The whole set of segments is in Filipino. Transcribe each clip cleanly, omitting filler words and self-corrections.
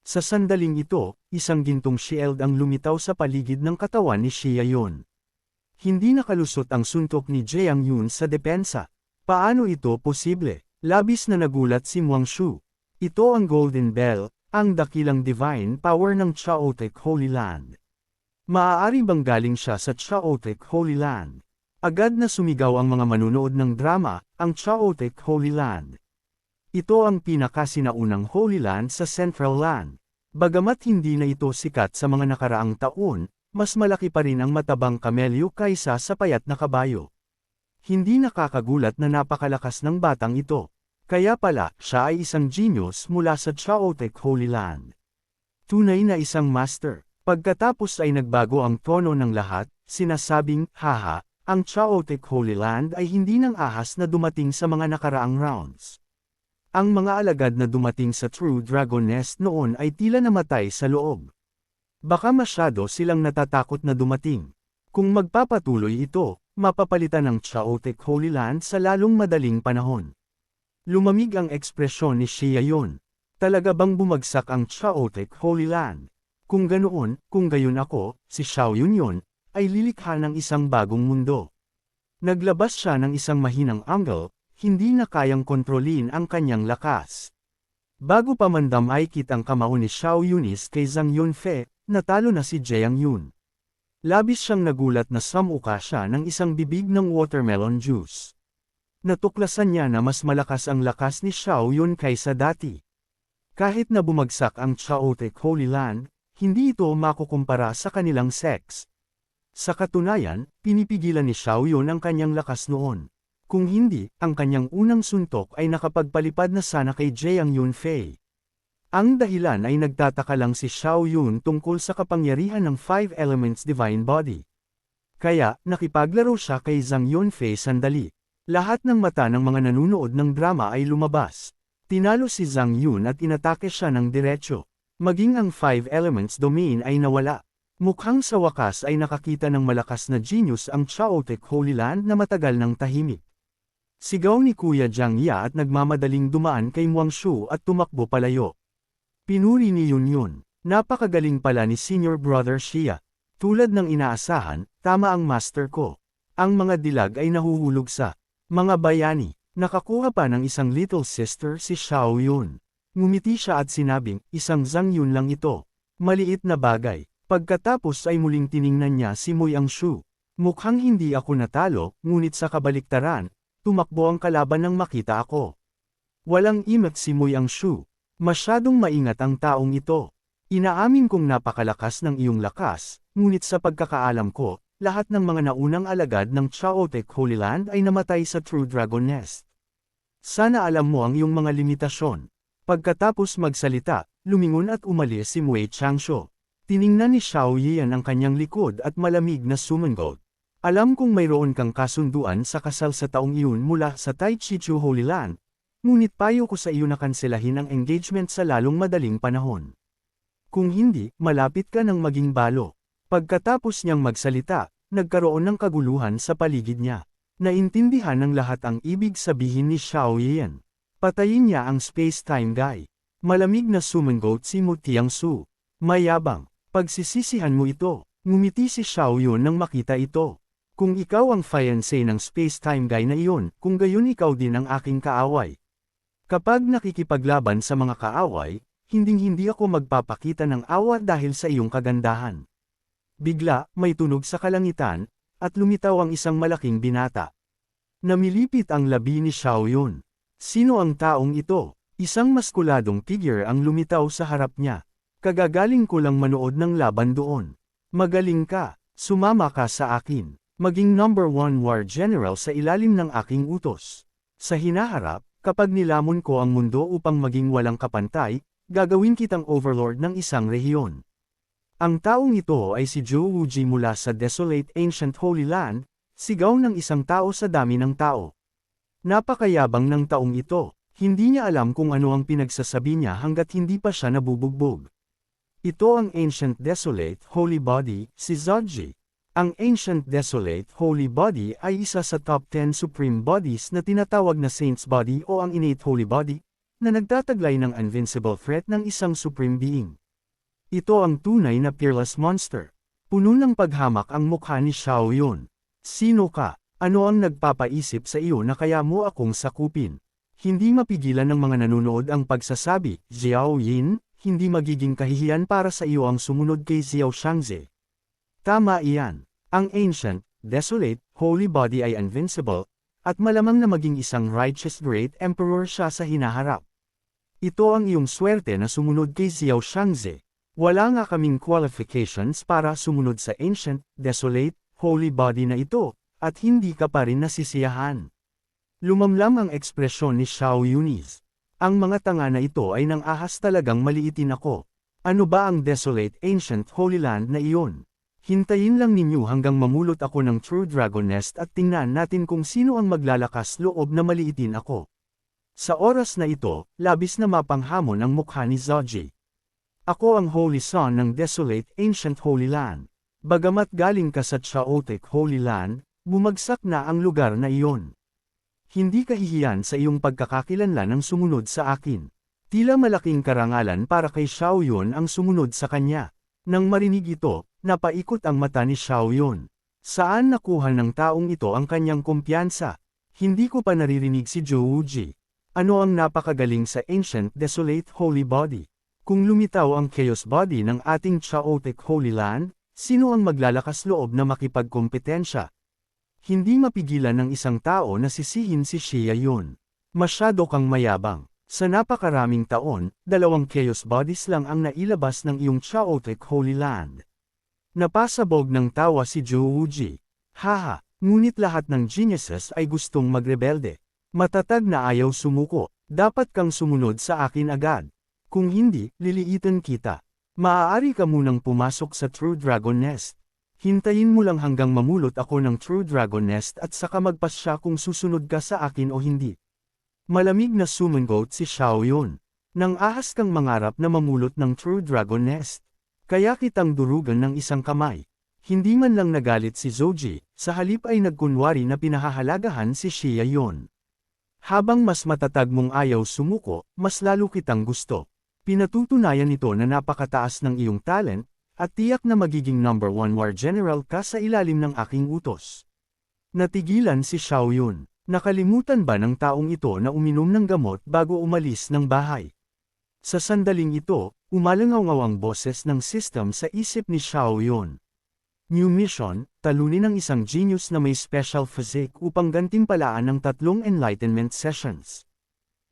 Sa sandaling ito, isang gintong shield ang lumitaw sa paligid ng katawan ni Xiaoyun. Hindi nakalusot ang suntok ni Jiang Yun sa depensa. Paano ito posible? Labis na nagulat si Muang Shu. Ito ang Golden Bell, ang dakilang divine power ng Chaotic Holy Land. Maaari bang galing siya sa Chaotic Holy Land? Agad na sumigaw ang mga manunood ng drama, ang Chaotic Holy Land. Ito ang pinakasinaunang Holy Land sa Central Land. Bagamat hindi na ito sikat sa mga nakaraang taon, mas malaki pa rin ang matabang kamelyo kaysa sa payat na kabayo. Hindi nakakagulat na napakalakas ng batang ito. Kaya pala, siya ay isang genius mula sa Chaotic Holy Land. Tunay na isang master. Pagkatapos ay nagbago ang tono ng lahat, sinasabing, haha, ang Chaotic Holy Land ay hindi nang ahas na dumating sa mga nakaraang rounds. Ang mga alagad na dumating sa True Dragon Nest noon ay tila namatay sa loob. Baka masyado silang natatakot na dumating. Kung magpapatuloy ito, mapapalitan ng Chaotic Holy Land sa lalong madaling panahon. Lumamig ang ekspresyon ni Xiaoyun. Talaga bang bumagsak ang Chaotic Holy Land? Kung ganoon, kung gayon ako, si Xiaoyun yun, ay lilikha ng isang bagong mundo. Naglabas siya ng isang mahinang angle, hindi na kayang kontrolin ang kanyang lakas. Bago pa mandam ay kitang kamao ni Xiaoyun kay Zhang Yunfei, natalo na si Jiang Yun. Labis siyang nagulat na samuka siya ng isang bibig ng watermelon juice. Natuklasan niya na mas malakas ang lakas ni Xiaoyun kaysa dati. Kahit na bumagsak ang Chaotic Holy Land, hindi ito makukumpara sa kanilang sex. Sa katunayan, pinipigilan ni Xiaoyun ang kanyang lakas noon. Kung hindi, ang kanyang unang suntok ay nakapagpalipad na sana kay Jiang Yunfei. Ang dahilan ay nagtataka lang si Xiaoyun tungkol sa kapangyarihan ng Five Elements Divine Body. Kaya, nakipaglaro siya kay Zhang Yunfei sandali. Lahat ng mata ng mga nanunood ng drama ay lumabas. Tinalo si Zhang Yun at inatake siya ng diretsyo. Maging ang Five Elements Domain ay nawala. Mukhang sa wakas ay nakakita ng malakas na genius ang Chaotic Holy Land na matagal ng tahimik. Sigaw ni Kuya Jiang Ya at nagmamadaling dumaan kay Muang Shu at tumakbo palayo. Pinuri ni Yun Yun. Napakagaling pala ni Senior Brother Xia. Tulad ng inaasahan, tama ang master ko. Ang mga dilag ay nahuhulog sa mga bayani. Nakakuha pa ng isang little sister si Xiaoyun. Ngumiti siya at sinabing, isang Zhang Yun lang ito. Maliit na bagay. Pagkatapos ay muling tiningnan niya si Muang Shu. Mukhang hindi ako natalo, ngunit sa kabaliktaran, tumakbo ang kalaban nang makita ako. Walang imat si Muang Shu. Masyadong maingat ang taong ito. Inaamin kong napakalakas ng iyong lakas, ngunit sa pagkakaalam ko, lahat ng mga naunang alagad ng Chaotic Holy Land ay namatay sa True Dragon Nest. Sana alam mo ang iyong mga limitasyon. Pagkatapos magsalita, lumingon at umalis si Wei Changshu. Tiningnan ni Xiao Yian ang kanyang likod at malamig na sumangot. Alam kong mayroon kang kasunduan sa kasal sa taong iyon mula sa Tai Chi Chu Holy Land, ngunit payo ko sa iyo na kanselahin ang engagement sa lalong madaling panahon. Kung hindi, malapit ka nang maging balo. Pagkatapos niyang magsalita, nagkaroon ng kaguluhan sa paligid niya. Naintindihan ng lahat ang ibig sabihin ni Xiao Yian. Patayin niya ang space-time guy. Malamig na sumangot si Mu Tiangsu. Mayabang. Pagsisisihan mo ito. Ngumiti si Xiaoyun nang makita ito. Kung ikaw ang fiancé ng space-time guy na iyon, kung gayon ikaw din ang aking kaaway. Kapag nakikipaglaban sa mga kaaway, hinding-hindi ako magpapakita ng awa dahil sa iyong kagandahan. Bigla, may tunog sa kalangitan, at lumitaw ang isang malaking binata. Namilipit ang labi ni Xiaoyun. Sino ang taong ito? Isang maskuladong figure ang lumitaw sa harap niya. Kagagaling ko lang manood ng laban doon. Magaling ka, sumama ka sa akin. Maging number 1 war general sa ilalim ng aking utos. Sa hinaharap, kapag nilamon ko ang mundo upang maging walang kapantay, gagawin kitang overlord ng isang rehiyon. Ang taong ito ay si Zhou Wuji mula sa Desolate Ancient Holy Land, sigaw ng isang tao sa dami ng tao. Napakayabang ng taong ito, hindi niya alam kung ano ang pinagsasabi niya hanggat hindi pa siya nabubugbog. Ito ang Ancient Desolate Holy Body, si Zodji. Ang Ancient Desolate Holy Body ay isa sa top 10 Supreme Bodies na tinatawag na Saint's Body o ang Innate Holy Body, na nagtataglay ng invincible threat ng isang supreme being. Ito ang tunay na peerless monster. Puno ng paghamak ang mukha ni Xiao Yun. Sino ka? Ano ang nagpapaisip sa iyo na kaya mo akong sakupin? Hindi mapigilan ng mga nanonood ang pagsasabi, Xiao Yin, hindi magiging kahihiyan para sa iyo ang sumunod kay Xiao Shangze. Tama iyan. Ang ancient, desolate, holy body ay invincible, at malamang na maging isang righteous great emperor siya sa hinaharap. Ito ang iyong swerte na sumunod kay Xiao Shangze. Wala nga kaming qualifications para sumunod sa ancient, desolate, holy body na ito, at hindi ka pa rin nasisiyahan. Lumamlam ang ekspresyon ni Xiao Yunis. Ang mga tanga na ito ay nang ahas talagang maliitin ako. Ano ba ang desolate ancient holy land na iyon? Hintayin lang ninyo hanggang mamulot ako ng True Dragon Nest at tingnan natin kung sino ang maglalakas loob na maliitin ako. Sa oras na ito, labis na mapanghamon ang mukha ni Zoji. Ako ang Holy Son ng Desolate Ancient Holy Land. Bagamat galing ka sa Chaotic Holy Land, bumagsak na ang lugar na iyon. Hindi kahihiyan sa iyong pagkakakilanlan ang sumunod sa akin. Tila malaking karangalan para kay Xiao Yun ang sumunod sa kanya. Nang marinig ito, napaikot ang mata ni Xiao Yun. Saan nakuha ng taong ito ang kanyang kumpiyansa? Hindi ko pa naririnig si Zhou Wuji. Ano ang napakagaling sa Ancient Desolate Holy Body? Kung lumitaw ang Chaos Body ng ating Chaotic Holy Land, sino ang maglalakas loob na makipagkompetensya? Hindi mapigilan ng isang tao na sisihin si Xia Yun. Masyado kang mayabang. Sa napakaraming taon, 2 Chaos Bodies lang ang nailabas ng iyong Chaotic Holy Land. Napasabog ng tawa si Zhou Wuji. Haha, ngunit lahat ng geniuses ay gustong magrebelde. Matatag na ayaw sumuko, dapat kang sumunod sa akin agad. Kung hindi, liliitan kita. Maaari ka munang pumasok sa True Dragon Nest. Hintayin mo lang hanggang mamulot ako ng True Dragon Nest at saka magpasya kung susunod ka sa akin o hindi. Malamig na sumangot si Xiao Yun. Nang ahas kang mangarap na mamulot ng True Dragon Nest. Kaya kitang durugan ng isang kamay. Hindi man lang nagalit si Zoji, sa halip ay nagkunwari na pinahahalagahan si Xia Yun. Habang mas matatag mong ayaw sumuko, mas lalo kitang gusto. Pinatutunayan nito na napakataas ng iyong talent, at tiyak na magiging number 1 war general ka sa ilalim ng aking utos. Natigilan si Xiao Yun. Nakalimutan ba ng taong ito na uminom ng gamot bago umalis ng bahay? Sa sandaling ito, umalangaw ang boses ng system sa isip ni Xiao Yun. New mission, talunin ang isang genius na may special physique upang gantimpalaan ng 3 enlightenment sessions.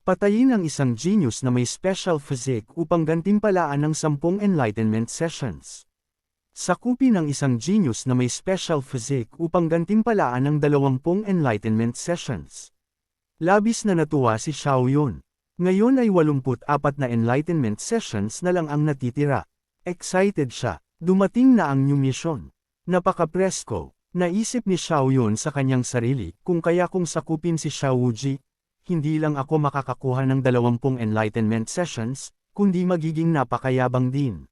Patayin ang isang genius na may special physique upang gantimpalaan ng 10 enlightenment sessions. Sakupin ang isang genius na may special physique upang gantimpalaan ng 20 enlightenment sessions. Labis na natuwa si Xiao Yun. Ngayon ay 84 na enlightenment sessions na lang ang natitira. Excited siya. Dumating na ang new mission. Napaka-presko. Naisip ni Xiao Yun sa kanyang sarili, kung sakupin si Xiao Wuji, hindi lang ako makakakuha ng 20 enlightenment sessions, kundi magiging napakayabang din.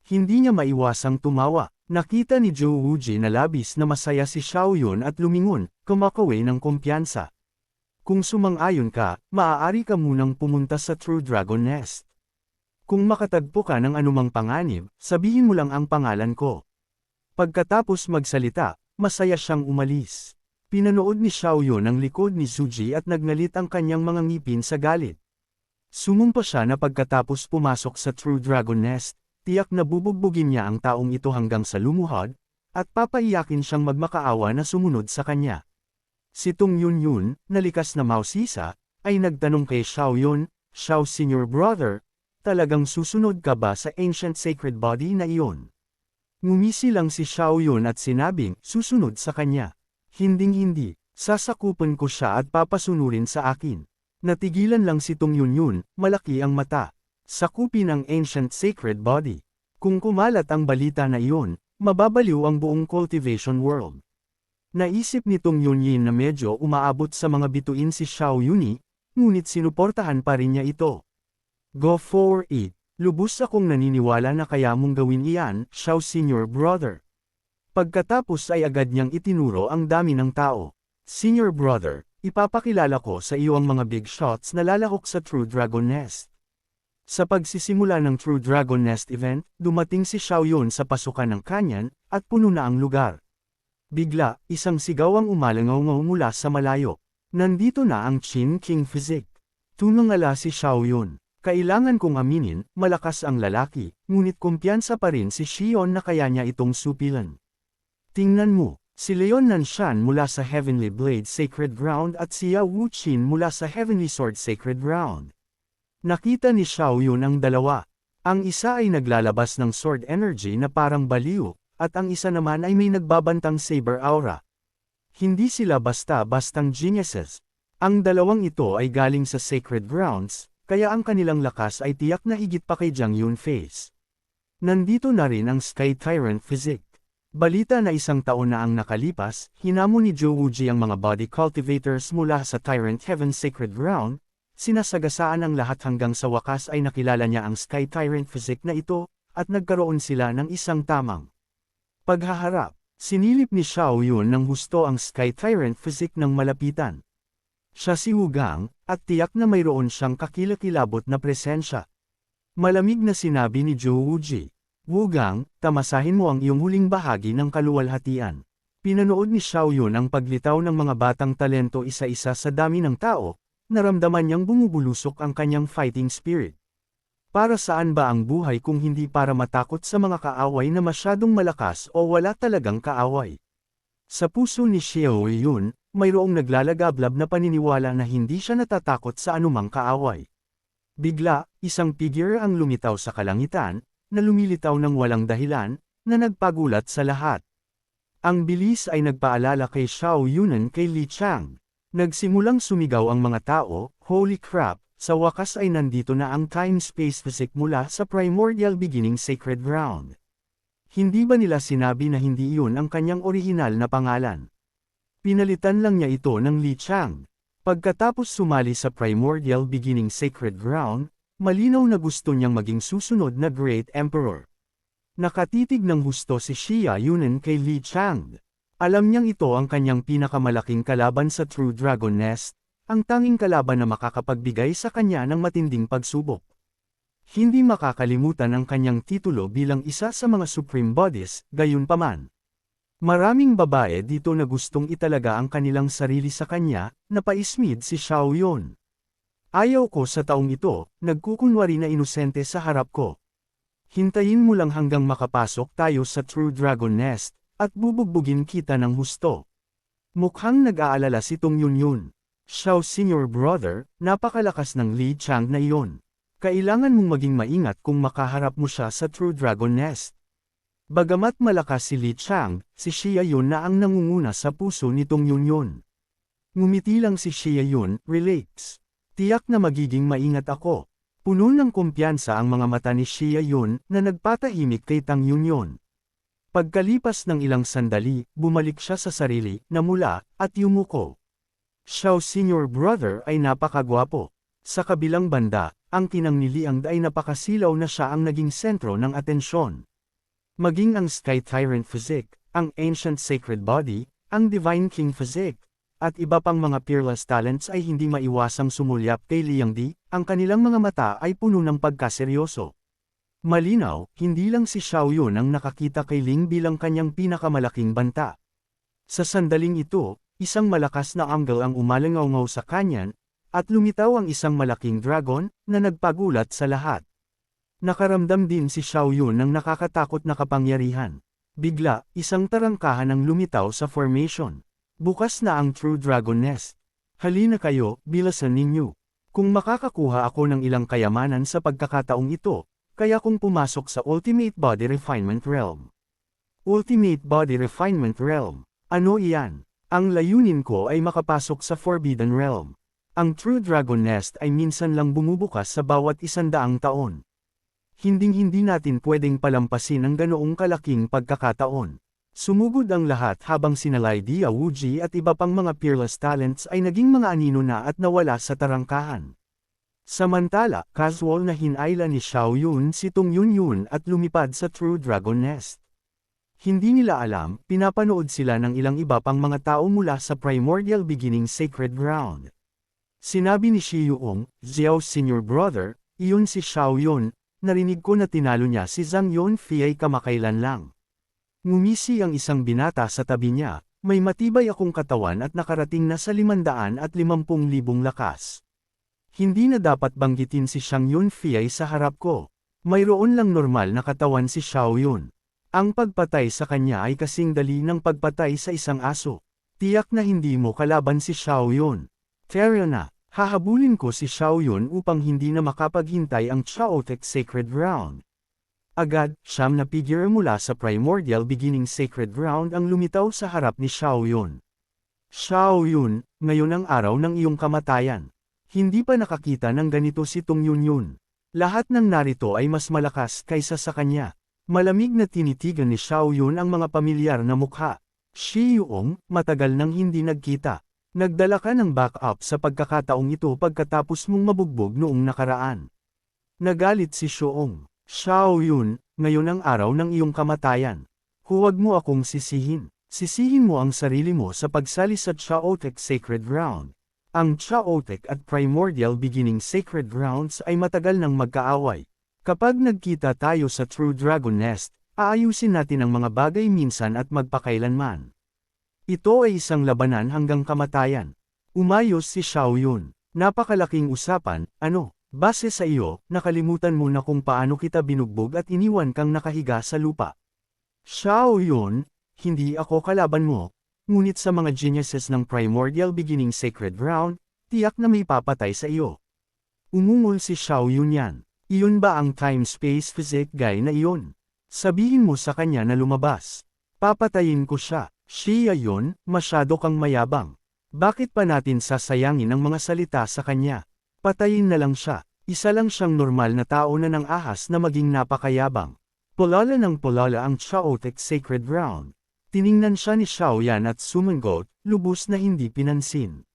Hindi niya maiwasang tumawa. Nakita ni Zhou Wuji na labis na masaya si Xiao Yun at lumingon, kumakaway ng kumpiyansa. Kung sumang-ayon ka, maaari ka munang pumunta sa True Dragon Nest. Kung makatagpo ka ng anumang panganib, sabihin mo lang ang pangalan ko. Pagkatapos magsalita, masaya siyang umalis. Pinanood ni Xiao Yun ang likod ni Zuji at nagngalit ang kanyang mga ngipin sa galit. Sumumpa siya na pagkatapos pumasok sa True Dragon Nest, tiyak na bubugbugin niya ang taong ito hanggang sa lumuhod, at papaiyakin siyang magmakaawa na sumunod sa kanya. Si Tung Yun Yun, na likas na mausisa, ay nagtanong kay Xiao Yun, Xiao Senior Brother, talagang susunod ka ba sa ancient sacred body na iyon? Ngumisi lang si Xiao Yun at sinabing, susunod sa kanya. Hinding-hindi, sasakupan ko siya at papasunurin sa akin. Natigilan lang si Tung Yun Yun, malaki ang mata. Sakupin ang ancient sacred body. Kung kumalat ang balita na iyon, mababaliw ang buong cultivation world. Naisip ni Tung Yun Yin na medyo umaabot sa mga bituin si Xiao Yuni, ngunit sinuportahan pa rin niya ito. Go for it. Lubos akong naniniwala na kaya mong gawin iyan, Xiao Senior Brother. Pagkatapos ay agad niyang itinuro ang dami ng tao. Senior Brother, ipapakilala ko sa iyo ang mga big shots na lalahok sa True Dragon Nest. Sa pagsisimula ng True Dragon Nest event, dumating si Xiao Yun sa pasukan ng kanyan, at puno na ang lugar. Bigla, isang sigaw ang umalangaw-ngaw mula sa malayo. Nandito na ang Qin King Physique. Tumangala si Xiao Yun. Kailangan kong aminin, malakas ang lalaki, ngunit kumpiyansa pa rin si Xion na kaya niya itong supilan. Tingnan mo, si Leon Nanshan mula sa Heavenly Blade Sacred Ground at si Yao Wuqin mula sa Heavenly Sword Sacred Ground. Nakita ni Xiao Yun ang dalawa. Ang isa ay naglalabas ng sword energy na parang baliw, at ang isa naman ay may nagbabantang saber aura. Hindi sila basta-bastang geniuses. Ang dalawang ito ay galing sa Sacred Grounds, kaya ang kanilang lakas ay tiyak na higit pa kay Jiang Yunfei's. Nandito na rin ang Sky Tyrant Physique. Balita na isang taon na ang nakalipas, hinamon ni Zhou Wuji ang mga body cultivators mula sa Tyrant Heaven Sacred Ground, sinasagasaan ang lahat hanggang sa wakas ay nakilala niya ang Sky Tyrant Physique na ito, at nagkaroon sila ng isang tamang paghaharap. Sinilip ni Xiao Yun ng husto ang Sky Tyrant Physique ng malapitan. Siya si Wu Gang, at tiyak na mayroon siyang kakilakilabot na presensya. Malamig na sinabi ni Zhou Wuji, Wu Gang, tamasahin mo ang iyong huling bahagi ng kaluwalhatian. Pinanood ni Xiao Yun ang paglitaw ng mga batang talento isa-isa sa dami ng tao, naramdaman niyang bumubulusok ang kanyang fighting spirit. Para saan ba ang buhay kung hindi para matakot sa mga kaaway na masyadong malakas o wala talagang kaaway? Sa puso ni Xiao Yun, mayroong naglalagablab na paniniwala na hindi siya natatakot sa anumang kaaway. Bigla, isang figure ang lumitaw sa kalangitan, na lumilitaw ng walang dahilan, na nagpagulat sa lahat. Ang bilis ay nagpaalala kay Xiao Yunan kay Li Chang. Nagsimulang sumigaw ang mga tao, holy crap! Sa wakas ay nandito na ang time-space physique mula sa primordial beginning sacred ground. Hindi ba nila sinabi na hindi iyon ang kanyang orihinal na pangalan? Pinalitan lang niya ito ng Li Chang. Pagkatapos sumali sa primordial beginning sacred ground, malinaw na gusto niyang maging susunod na Great Emperor. Nakatitig ng husto si Xia Yunan kay Li Chang. Alam niyang ito ang kanyang pinakamalaking kalaban sa True Dragon Nest, ang tanging kalaban na makakapagbigay sa kanya ng matinding pagsubok. Hindi makakalimutan ang kanyang titulo bilang isa sa mga Supreme Bodies, gayunpaman. Maraming babae dito na gustong italaga ang kanilang sarili sa kanya, napaismid si Xiao Yun. Ayaw ko sa taong ito, nagkukunwari na inosente sa harap ko. Hintayin mo lang hanggang makapasok tayo sa True Dragon Nest, at bubugbugin kita ng husto. Mukhang nag-aalala si Tong Yunyun. Xiao Senior Brother, napakalakas ng Li Chang na iyon. Kailangan mong maging maingat kung makaharap mo siya sa True Dragon Nest. Bagamat malakas si Li Chang, si Xia Yun na ang nangunguna sa puso ni Tong Yunyun. Ngumiti lang si Xia Yun, relax. Tiyak na magiging maingat ako. Puno ng kumpiyansa ang mga mata ni Xia Yun na nagpatahimik kay Tang Yunyun. Pagkalipas ng ilang sandali, bumalik siya sa sarili, namula, at yumuko. Xiao Senior Brother ay napakagwapo. Sa kabilang banda, ang kinang ni Liang ay napakasilaw na siya ang naging sentro ng atensyon. Maging ang Sky Tyrant Physique, ang Ancient Sacred Body, ang Divine King Physique, at iba pang mga peerless talents ay hindi maiwasang sumulyap kay Liang Di, ang kanilang mga mata ay puno ng pagkaseryoso. Malinaw, hindi lang si Xiao Yun ang nakakita kay Ling bilang kanyang pinakamalaking banta. Sa sandaling ito, isang malakas na angle ang umalangaw-ngaw sa kanyan, at lumitaw ang isang malaking dragon, na nagpagulat sa lahat. Nakaramdam din si Xiao Yun ng nakakatakot na kapangyarihan. Bigla, isang tarangkahan ang lumitaw sa formation. Bukas na ang True Dragon Nest. Halina kayo, bilasan ninyo. Kung makakakuha ako ng ilang kayamanan sa pagkakataong ito, kaya kung pumasok sa Ultimate Body Refinement Realm. Ultimate Body Refinement Realm. Ano iyan? Ang layunin ko ay makapasok sa Forbidden Realm. Ang True Dragon Nest ay minsan lang bumubukas sa bawat 100 taon. Hinding-hindi natin pwedeng palampasin ang ganoong kalaking pagkakataon. Sumugod ang lahat habang sina Lai Dia Wuji at iba pang mga peerless talents ay naging mga anino na at nawala sa tarangkahan. Samantala, casual na hinayla ni Xiao Yun si Tong Yunyun at lumipad sa True Dragon Nest. Hindi nila alam, pinapanood sila ng ilang iba pang mga tao mula sa Primordial Beginning Sacred Ground. Sinabi ni Shi Yuong, Xiao's senior brother, iyon si Xiao Yun, narinig ko na tinalo niya si Zhang Yunfei kamakailan lang. Ngumisi ang isang binata sa tabi niya, may matibay akong katawan at nakarating na sa 550,000 lakas. Hindi na dapat banggitin si Zhang Yunfei sa harap ko. Mayroon lang normal na katawan si Xiao Yun. Ang pagpatay sa kanya ay kasing dali ng pagpatay sa isang aso. Tiyak na hindi mo kalaban si Xiao Yun. Tara na, hahabulin ko si Xiao Yun upang hindi na makapaghintay ang Chaotic Sacred Ground. Agad, 9 na figure mula sa Primordial Beginning Sacred Ground ang lumitaw sa harap ni Xiao Yun. Xiao Yun, ngayon ang araw ng iyong kamatayan. Hindi pa nakakita ng ganito si Tung Yunyun. Lahat ng narito ay mas malakas kaysa sa kanya. Malamig na tinitigan ni Xiao Yun ang mga pamilyar na mukha. Shi Yuong, matagal nang hindi nagkita. Nagdala ka ng backup sa pagkakataong ito pagkatapos mong mabugbog noong nakaraan. Nagalit si Shuong. Xiao Yun, ngayon ang araw ng iyong kamatayan. Huwag mo akong sisihin. Sisihin mo ang sarili mo sa pagsali sa Chaotic Sacred Ground. Ang Chaotic at Primordial Beginning Sacred Grounds ay matagal nang magkaaway. Kapag nagkita tayo sa True Dragon Nest, aayusin natin ang mga bagay minsan at magpakailanman. Ito ay isang labanan hanggang kamatayan. Umayos si Xiao Yun. Napakalaking usapan, ano? Base sa iyo, nakalimutan mo na kung paano kita binugbog at iniwan kang nakahiga sa lupa. Xiao Yun, hindi ako kalaban mo, ngunit sa mga geniuses ng Primordial Beginning Sacred Ground, tiyak na may papatay sa iyo. Umungol si Xiao Yun yan. Iyon ba ang time-space physics guy na iyon? Sabihin mo sa kanya na lumabas. Papatayin ko siya. Siya yun, masyado kang mayabang. Bakit pa natin sasayangin ang mga salita sa kanya? Patayin na lang siya. Isa lang siyang normal na tao na nang ahas na maging napakayabang. Polala ng polala ang Chaotic Sacred Ground. Tiningnan siya ni Xiao Yan at sumangot, lubos na hindi pinansin.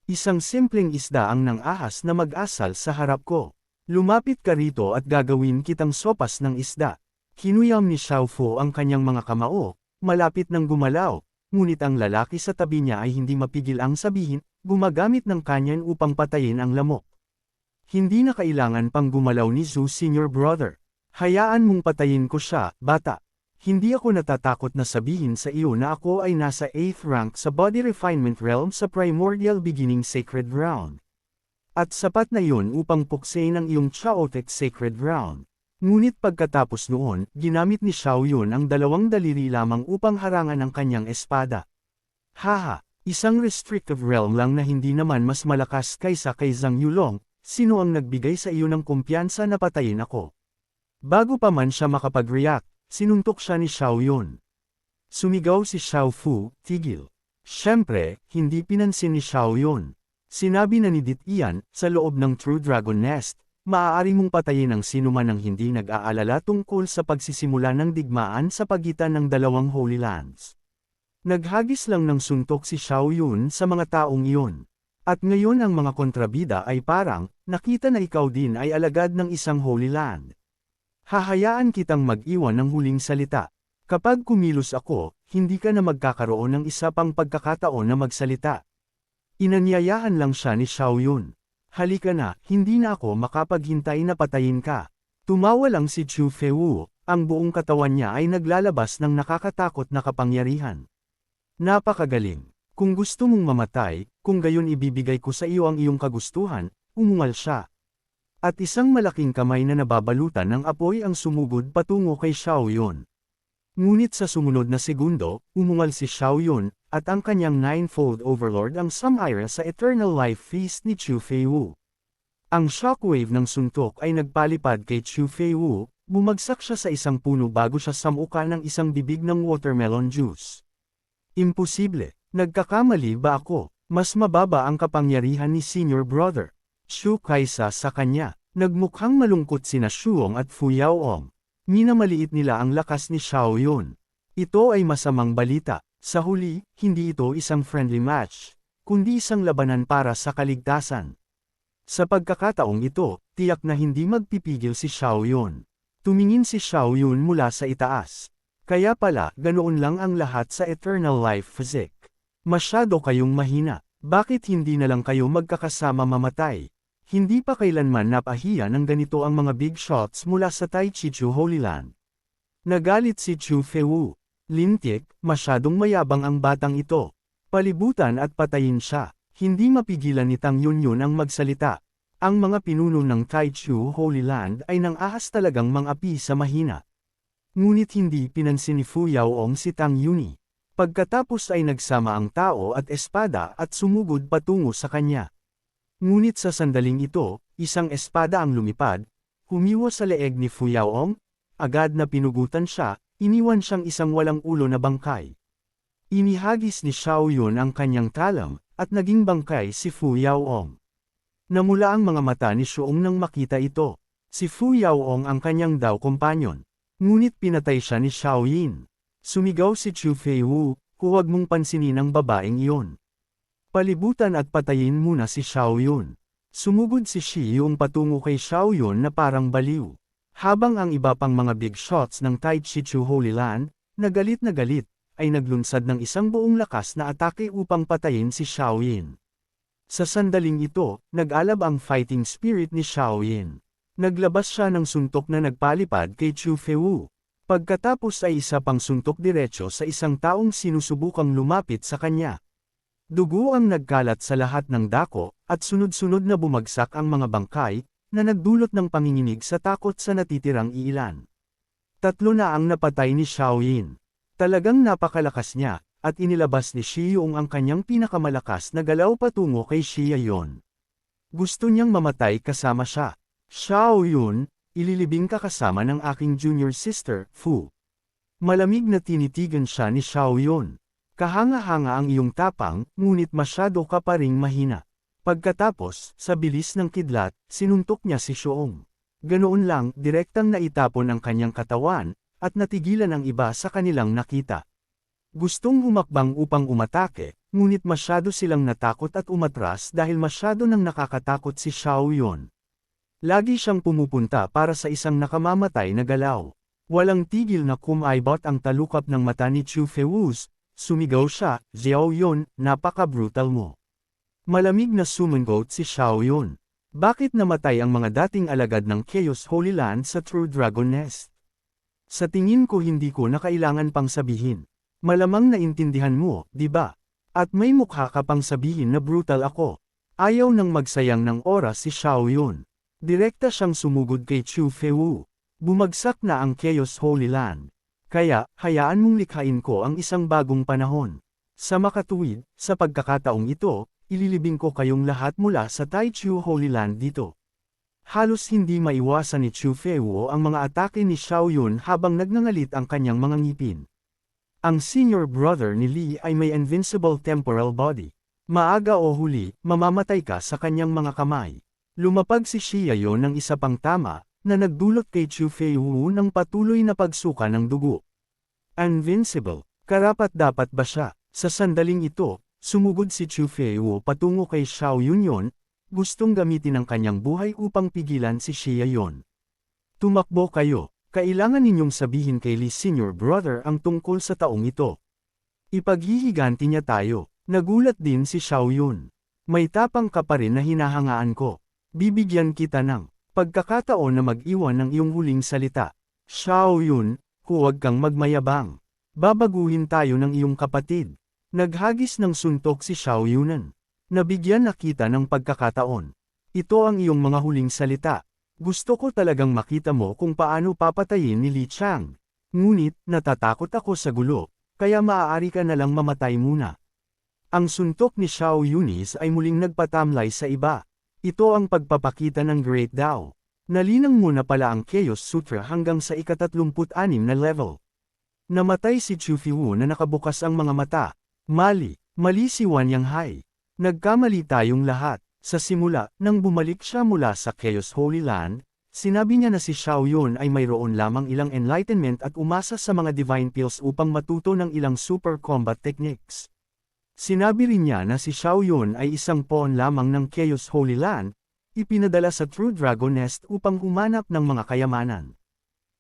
Isang simpleng isda ang nang ahas na mag-asal sa harap ko. Lumapit ka rito at gagawin kitang sopas ng isda. Hinuyam ni Xiao Fu ang kanyang mga kamao, malapit nang gumalaw, ngunit ang lalaki sa tabi niya ay hindi mapigil ang sabihin, gumagamit ng kanyan upang patayin ang lamok. Hindi na kailangan pang gumalaw ni Zhu senior brother. Hayaan mong patayin ko siya, bata. Hindi ako natatakot na sabihin sa iyo na ako ay nasa 8th rank sa Body Refinement Realm sa Primordial Beginning Sacred Ground. At sapat na yun upang puksain ang iyong Chaotic Sacred Ground. Ngunit pagkatapos noon, ginamit ni Xiao Yun ang 2 daliri lamang upang harangan ang kanyang espada. Haha, isang restrictive realm lang na hindi naman mas malakas kaysa kay Zhang Yulong, sino ang nagbigay sa iyo ng kumpiyansa na patayin ako? Bago pa man siya makapag-react, sinuntok siya ni Xiao Yun. Sumigaw si Xiao Fu, tigil. Siyempre, hindi pinansin ni Xiao Yun. Sinabi na ni Dit Ian, sa loob ng True Dragon Nest, maaari mong patayin ang sinuman ng hindi nag-aalala tungkol sa pagsisimula ng digmaan sa pagitan ng 2 Holy Lands. Naghagis lang ng suntok si Xiao Yun sa mga taong iyon. At ngayon ang mga kontrabida ay parang, nakita na ikaw din ay alagad ng isang Holy Land. Hahayaan kitang mag-iwan ng huling salita. Kapag kumilos ako, hindi ka na magkakaroon ng isa pang pagkakataon na magsalita. Inanyayahan lang siya ni Xiao Yun. Halika na, hindi na ako makapaghintay na patayin ka. Tumawa lang si Chu Feiwu, ang buong katawan niya ay naglalabas ng nakakatakot na kapangyarihan. Napakagaling. Kung gusto mong mamatay, kung gayon ibibigay ko sa iyo ang iyong kagustuhan, umungal siya. At isang malaking kamay na nababalutan ng apoy ang sumugod patungo kay Xiao Yun. Ngunit sa sumunod na segundo, umungal si Xiao Yun, at ang kanyang ninefold overlord ang sumira sa Eternal Life Feast ni Chu Feiwu. Ang shockwave ng suntok ay nagpalipad kay Chu Feiwu, bumagsak siya sa isang puno bago siya samuka ng isang bibig ng watermelon juice. Imposible, nagkakamali ba ako? Mas mababa ang kapangyarihan ni senior brother Shu kaysa sa kanya. Nagmukhang malungkot sina Shuong at Fu Yaoong. Minamaliit nila ang lakas ni Xiao Yun. Ito ay masamang balita. Sa huli, hindi ito isang friendly match, kundi isang labanan para sa kaligtasan. Sa pagkakataong ito, tiyak na hindi magpipigil si Xiao Yun. Tumingin si Xiao Yun mula sa itaas. Kaya pala, ganoon lang ang lahat sa Eternal Life Physics. Masyado kayong mahina. Bakit hindi na lang kayo magkakasama mamatay? Hindi pa kailanman napahiya ng ganito ang mga big shots mula sa Taichichu Holy Land. Nagalit si Chu Feiwu. Lintik, masyadong mayabang ang batang ito. Palibutan at patayin siya. Hindi mapigilan ni Tang Yunyun ang magsalita. Ang mga pinuno ng Taichu Holy Land ay nang ahas talagang mang-api sa mahina. Ngunit hindi pinansin ni Fu Yaoong si Tang Yuni. Pagkatapos ay nagsama ang tao at espada at sumugod patungo sa kanya. Ngunit sa sandaling ito, isang espada ang lumipad, humiwa sa leeg ni Fu Yaoong, agad na pinugutan siya, iniwan siyang isang walang ulo na bangkay. Inihagis ni Xiao Yun ang kanyang talam, at naging bangkay si Fu Yaoong. Namula ang mga mata ni Shuong nang makita ito. Si Fu Yaoong ang kanyang daw kompanyon. Ngunit pinatay siya ni Xiao Yin. Sumigaw si Chu Feiwu, huwag mong pansinin ang babaeng iyon. Palibutan at patayin muna si Xiao Yun. Sumugod si Shi Yung patungo kay Xiao Yun na parang baliw. Habang ang iba pang mga big shots ng Taichichu Holy Land, na galit, ay naglunsad ng isang buong lakas na atake upang patayin si Xiao Yin. Sa sandaling ito, nag-alab ang fighting spirit ni Xiao Yin. Naglabas siya ng suntok na nagpalipad kay Chu Feiwu. Pagkatapos ay isa pang suntok diretso sa isang taong sinusubukang lumapit sa kanya. Dugo ang nagkalat sa lahat ng dako, at sunod-sunod na bumagsak ang mga bangkay, na nagdulot ng panginginig sa takot sa natitirang iilan. 3 na ang napatay ni Xiao Yin. Talagang napakalakas niya, at inilabas ni Shi Yung ang kanyang pinakamalakas na galaw patungo kay Xia Yun. Gusto niyang mamatay kasama siya. Xiao Yun, ililibing ka kasama ng aking junior sister, Fu. Malamig na tinitigan siya ni Xiao Yun. Kahanga-hanga ang iyong tapang, ngunit masyado ka pa ring mahina. Pagkatapos, sa bilis ng kidlat, sinuntok niya si Shuong. Ganoon lang, direktang naitapon ang kanyang katawan, at natigilan ang iba sa kanilang nakita. Gustong humakbang upang umatake, ngunit masyado silang natakot at umatras dahil masyado nang nakakatakot si Xiao Yun. Lagi siyang pumupunta para sa isang nakamamatay na galaw. Walang tigil na kumaibot ang talukap ng mata ni Chu Feiwu. Sumigaw siya, Xiao Yun, napaka-brutal mo. Malamig na sumungot si Xiao Yun. Bakit namatay ang mga dating alagad ng Chaos Holy Land sa True Dragon Nest? Sa tingin ko hindi ko na kailangan pang sabihin. Malamang naintindihan mo, di ba? At may mukha ka pang sabihin na brutal ako. Ayaw nang magsayang ng oras si Xiao Yun. Direkta siyang sumugod kay Chu Feiwu. Bumagsak na ang Chaos Holy Land. Kaya, hayaan mong likhain ko ang isang bagong panahon. Sa makatuwid, sa pagkakataong ito, ililibing ko kayong lahat mula sa Taichu Holy Land dito. Halos hindi maiwasan ni Chu Feiwu ang mga atake ni Xiao Yun habang nagngangalit ang kanyang mga ngipin. Ang senior brother ni Li ay may invincible temporal body. Maaga o huli, mamamatay ka sa kanyang mga kamay. Lumapag si Xia Yun ng isa pang tama, na nagdulot kay Chu Feiwu ng patuloy na pagsuka ng dugo. Invincible, karapat-dapat ba siya? Sa sandaling ito, sumugod si Chu Feiwu patungo kay Xiao Yun, gustong gamitin ang kanyang buhay upang pigilan si Xia Yun. Tumakbo kayo, kailangan ninyong sabihin kay Li Senior Brother ang tungkol sa taong ito. Ipaghihiganti niya tayo. Nagulat din si Xiao Yun. May tapang ka pa rin na hinahangaan ko. Bibigyan kita ng pagkakataon na mag-iwan ng iyong huling salita. Xiao Yun, huwag kang magmayabang. Babaguhin tayo ng iyong kapatid. Naghagis ng suntok si Xiao Yunan. Nabigyan na kita ng pagkakataon. Ito ang iyong mga huling salita. Gusto ko talagang makita mo kung paano papatayin ni Li Chang. Ngunit, natatakot ako sa gulo, kaya maaari ka na lang mamatay muna. Ang suntok ni Xiao Yunis ay muling nagpatamlay sa iba. Ito ang pagpapakita ng Great Dao. Nalinang mo na pala ang Chaos Sutra hanggang sa ika-36 na level. Namatay si Chu Feiwu na nakabukas ang mga mata. Mali si Wan Yanghai. Nagkamali tayong lahat. Sa simula, nang bumalik siya mula sa Chaos Holy Land, sinabi niya na si Xiao Yun ay mayroon lamang ilang enlightenment at umasa sa mga divine pills upang matuto ng ilang super combat techniques. Sinabi rin niya na si Xiao Yun ay isang pawn lamang ng Chaos Holy Land, ipinadala sa True Dragon Nest upang humanap ng mga kayamanan.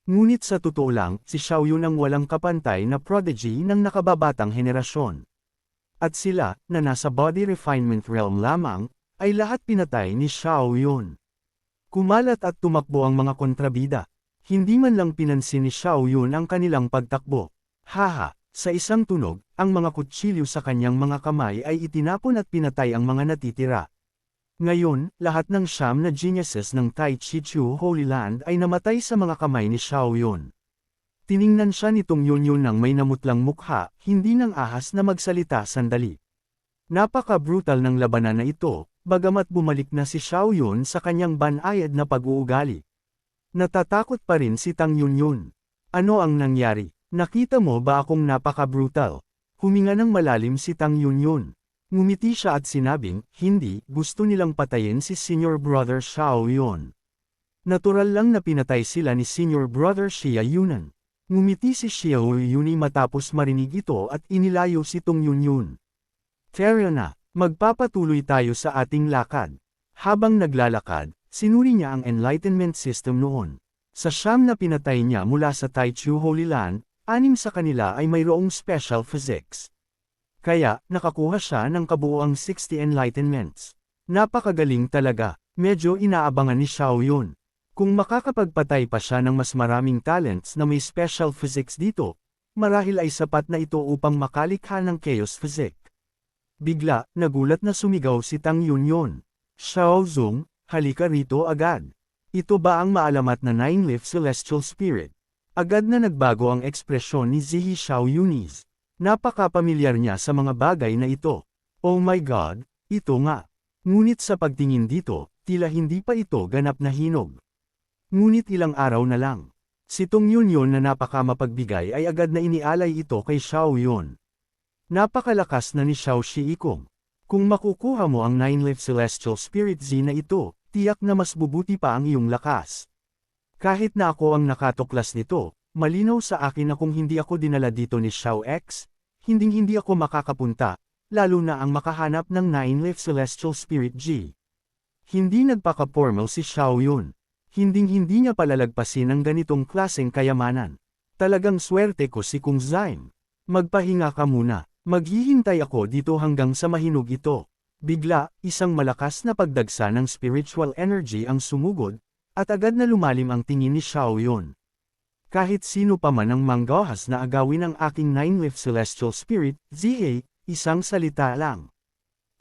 Ngunit sa totoo lang, si Xiao Yun ang walang kapantay na prodigy ng nakababatang henerasyon. At sila, na nasa body refinement realm lamang, ay lahat pinatay ni Xiao Yun. Kumalat at tumakbo ang mga kontrabida. Hindi man lang pinansin ni Xiao Yun ang kanilang pagtakbo. Haha, sa isang tunog, ang mga kutsilyo sa kanyang mga kamay ay itinapon at pinatay ang mga natitira. Ngayon, lahat ng 9 na geniuses ng Tai Chi Chu Holy Land ay namatay sa mga kamay ni Xiao Yun. Tiningnan siya nitong Yun ng may namutlang mukha, hindi ng ahas na magsalita sandali. Napaka-brutal ng labanan na ito, bagamat bumalik na si Xiao Yun sa kanyang banayad na pag-uugali. Natatakot pa rin si Tang Yun. Ano ang nangyari? Nakita mo ba akong napaka-brutal? Huminga ng malalim si Tang Yun. Ngumiti siya at sinabing, hindi, gusto nilang patayin si Senior Brother Xiao Yun. Natural lang na pinatay sila ni Senior Brother Xia Yunan. Ngumiti si Xiao Yun matapos marinig ito at inilayo si Tong Yun. Fair na, magpapatuloy tayo sa ating lakad. Habang naglalakad, sinuri niya ang Enlightenment System noon. Sa 9 na pinatay niya mula sa Tai Chu Holy Land, 6 sa kanila ay mayroong special physics. Kaya, nakakuha siya ng kabuuang 60 enlightenments. Napakagaling talaga, medyo inaabangan ni Xiao Yun. Kung makakapagpatay pa siya ng mas maraming talents na may special physics dito, marahil ay sapat na ito upang makalikha ng chaos physics. Bigla, nagulat na sumigaw si Tang Yun. Xiao Zong, halika rito agad. Ito ba ang maalamat na 9-leaf celestial spirit? Agad na nagbago ang ekspresyon ni Zihi Xiao Yunis. Napaka-pamilyar niya sa mga bagay na ito. Oh my God, ito nga. Ngunit sa pagtingin dito, tila hindi pa ito ganap na hinog. Ngunit ilang araw na lang. Si Tong Yun na napaka-mapagbigay ay agad na inialay ito kay Xiao Yun. Napakalakas na ni Xiao Shiikong. Kung makukuha mo ang 9-leaf celestial spirit Z na ito, tiyak na mas bubuti pa ang iyong lakas. Kahit na ako ang nakatuklas nito, malinaw sa akin na kung hindi ako dinala dito ni Xiao X, hinding-hindi ako makakapunta, lalo na ang makahanap ng 9-leaf celestial spirit G. Hindi nagpaka-formal si Xiao Yun. Hinding-hindi niya palalagpasin ang ganitong klaseng kayamanan. Talagang swerte ko si Kung Zaim. Magpahinga ka muna, maghihintay ako dito hanggang sa mahinog ito. Bigla, isang malakas na pagdagsa ng spiritual energy ang sumugod, at agad na lumalim ang tingin ni Xiao Yun. Kahit sino pa man ang manggahas na agawin ang aking 9-leaf celestial spirit, ZA, isang salita lang.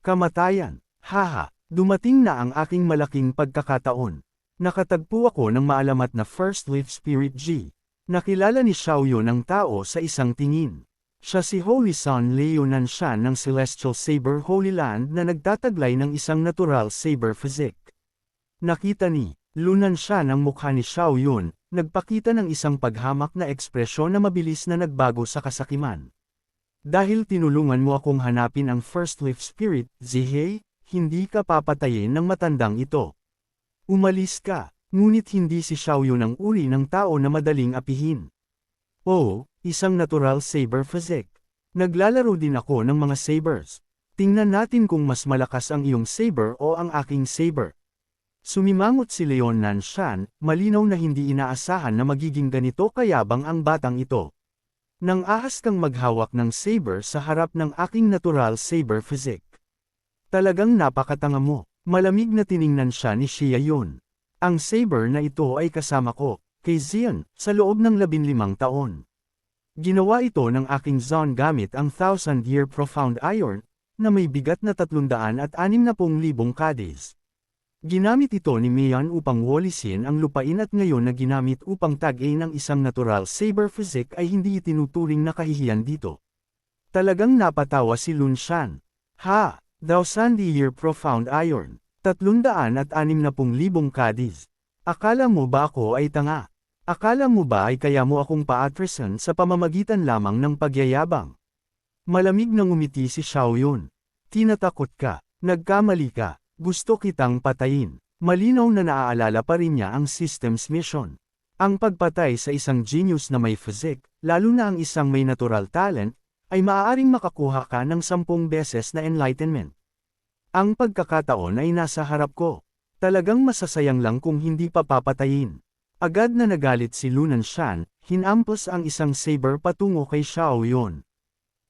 Kamatayan. Haha, dumating na ang aking malaking pagkakataon. Nakatagpo ako ng maalamat na first leaf spirit G. Nakilala ni Xiao Yun ang tao sa isang tingin. Siya si Holy Sun Leo Nanshan ng Celestial Saber Holy Land na nagtataglay ng isang natural saber physique. Nakita ni Lunan siya ng mukha ni Xiao Yun, nagpakita ng isang paghamak na ekspresyon na mabilis na nagbago sa kasakiman. Dahil tinulungan mo akong hanapin ang first leaf spirit, Zihei, hindi ka papatayin ng matandang ito. Umalis ka, ngunit hindi si Xiao Yun ang uri ng tao na madaling apihin. Oo, isang natural saber physique. Naglalaro din ako ng mga sabers. Tingnan natin kung mas malakas ang iyong saber o ang aking saber. Sumimangot si Leon Nanshan, malinaw na hindi inaasahan na magiging ganito kayabang ang batang ito. Nang ahas kang maghawak ng saber sa harap ng aking natural saber physique. Talagang napakatanga mo, malamig na tiningnan siya ni Xia Yun. Ang saber na ito ay kasama ko, kay Xian, sa loob ng 15 taon. Ginawa ito ng aking Zon gamit ang 1,000-year profound iron, na may bigat na 360,000 kadis. Ginamit ito ni Mian upang walisin ang lupain at ngayon na ginamit upang tagay ng isang natural saber physique ay hindi itinuturing na kahihiyan dito. Talagang napatawa si Lun Shan. Ha! 1,000-year profound iron, 360,000 kadis. Akala mo ba ako ay tanga? Akala mo ba ay kaya mo akong paatrasan sa pamamagitan lamang ng pagyayabang? Malamig na ngumiti si Xiao Yun. Tinatakot ka, nagkamali ka. Gusto kitang patayin. Malinaw na naaalala pa rin niya ang system's mission. Ang pagpatay sa isang genius na may physique, lalo na ang isang may natural talent, ay maaaring makakuha ka ng 10 beses na enlightenment. Ang pagkakataon ay nasa harap ko. Talagang masasayang lang kung hindi pa papatayin. Agad na nagalit si Lunan Shan, hinampas ang isang saber patungo kay Xiao Yun.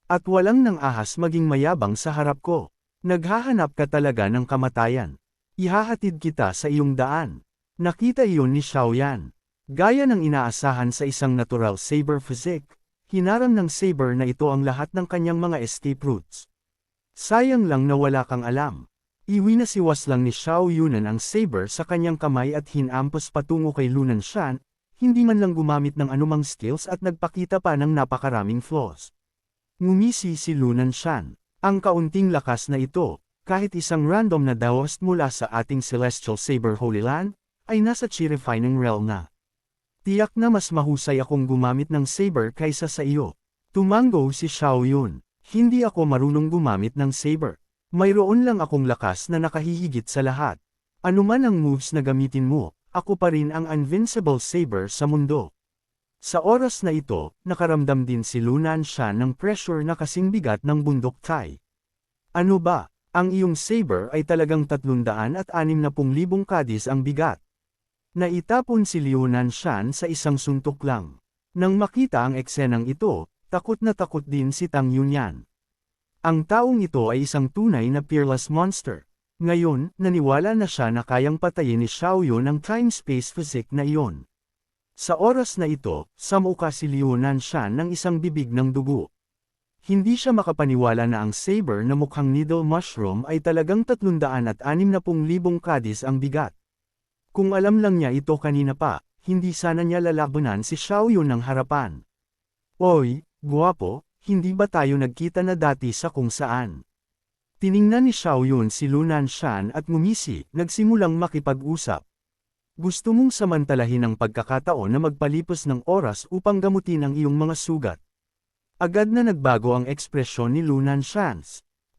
At walang nang ahas maging mayabang sa harap ko. Naghahanap ka talaga ng kamatayan. Ihahatid kita sa iyong daan. Nakita iyon ni Xiao Yan. Gaya ng inaasahan sa isang natural saber physique, hinaram ng saber na ito ang lahat ng kanyang mga escape routes. Sayang lang na wala kang alam. Iwinasiwas lang ni Xiao Yunan ang saber sa kanyang kamay at hinampas patungo kay Lunan Shan, hindi man lang gumamit ng anumang skills at nagpakita pa ng napakaraming flaws. Ngumisi si Lunan Shan. Ang kaunting lakas na ito, kahit isang random na daos mula sa ating Celestial Saber Holy Land, ay nasa chi-refining realm na. Tiyak na mas mahusay akong gumamit ng saber kaysa sa iyo. Tumango si Xiao Yun. Hindi ako marunong gumamit ng saber. Mayroon lang akong lakas na nakahihigit sa lahat. Ano man ang moves na gamitin mo, ako pa rin ang invincible saber sa mundo. Sa oras na ito, nakaramdam din si Lunan Shan ng pressure na kasing bigat ng bundok Tai. Ano ba? Ang iyong saber ay talagang 360,000 kadis ang bigat. Naitapon si Lunan Shan sa isang suntok lang. Nang makita ang eksenang ito, takot na takot din si Tang Yunyan. Ang taong ito ay isang tunay na peerless monster. Ngayon, naniwala na siya na kayang patayin ni Xiao Yun ang time-space physique na iyon. Sa oras na ito, samuka si Lunan Shan ng isang bibig ng dugo. Hindi siya makapaniwala na ang saber na mukhang needle mushroom ay talagang 360,000 kadis ang bigat. Kung alam lang niya ito kanina pa, hindi sana niya lalabanan si Xiao Yun ng harapan. Oy, guwapo, hindi ba tayo nagkita na dati sa kung saan? Tiningnan ni Xiao Yun si Lunan Shan at ngumisi, nagsimulang makipag-usap. Gusto mong samantalahin ang pagkakataon na magpalipas ng oras upang gamutin ang iyong mga sugat. Agad na nagbago ang ekspresyon ni Lunan Shan.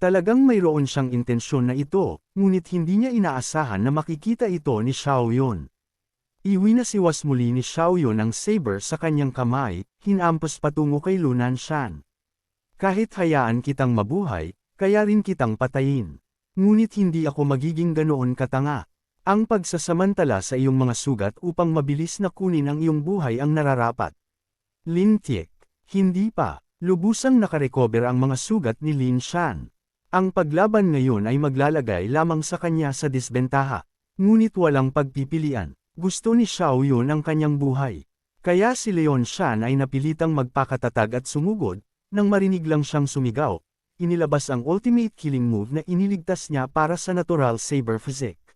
Talagang mayroon siyang intensyon na ito, ngunit hindi niya inaasahan na makikita ito ni Xiao Yun. Iwinasiwas muli ni Xiao Yun ang saber sa kanyang kamay, hinampas patungo kay Lunan Shan. Kahit hayaan kitang mabuhay, kaya rin kitang patayin. Ngunit hindi ako magiging ganoon katanga. Ang pagsasamantala sa iyong mga sugat upang mabilis na kunin ang iyong buhay ang nararapat. Lin Tiek. Hindi pa. Lubusang nakarecover ang mga sugat ni Lin Shan. Ang paglaban ngayon ay maglalagay lamang sa kanya sa disbentaha. Ngunit walang pagpipilian. Gusto ni Xiao Yun ang kanyang buhay. Kaya si Leon Shan ay napilitang magpakatatag at sumugod. Nang marinig lang siyang sumigaw, inilabas ang ultimate killing move na iniligtas niya para sa natural saber physique.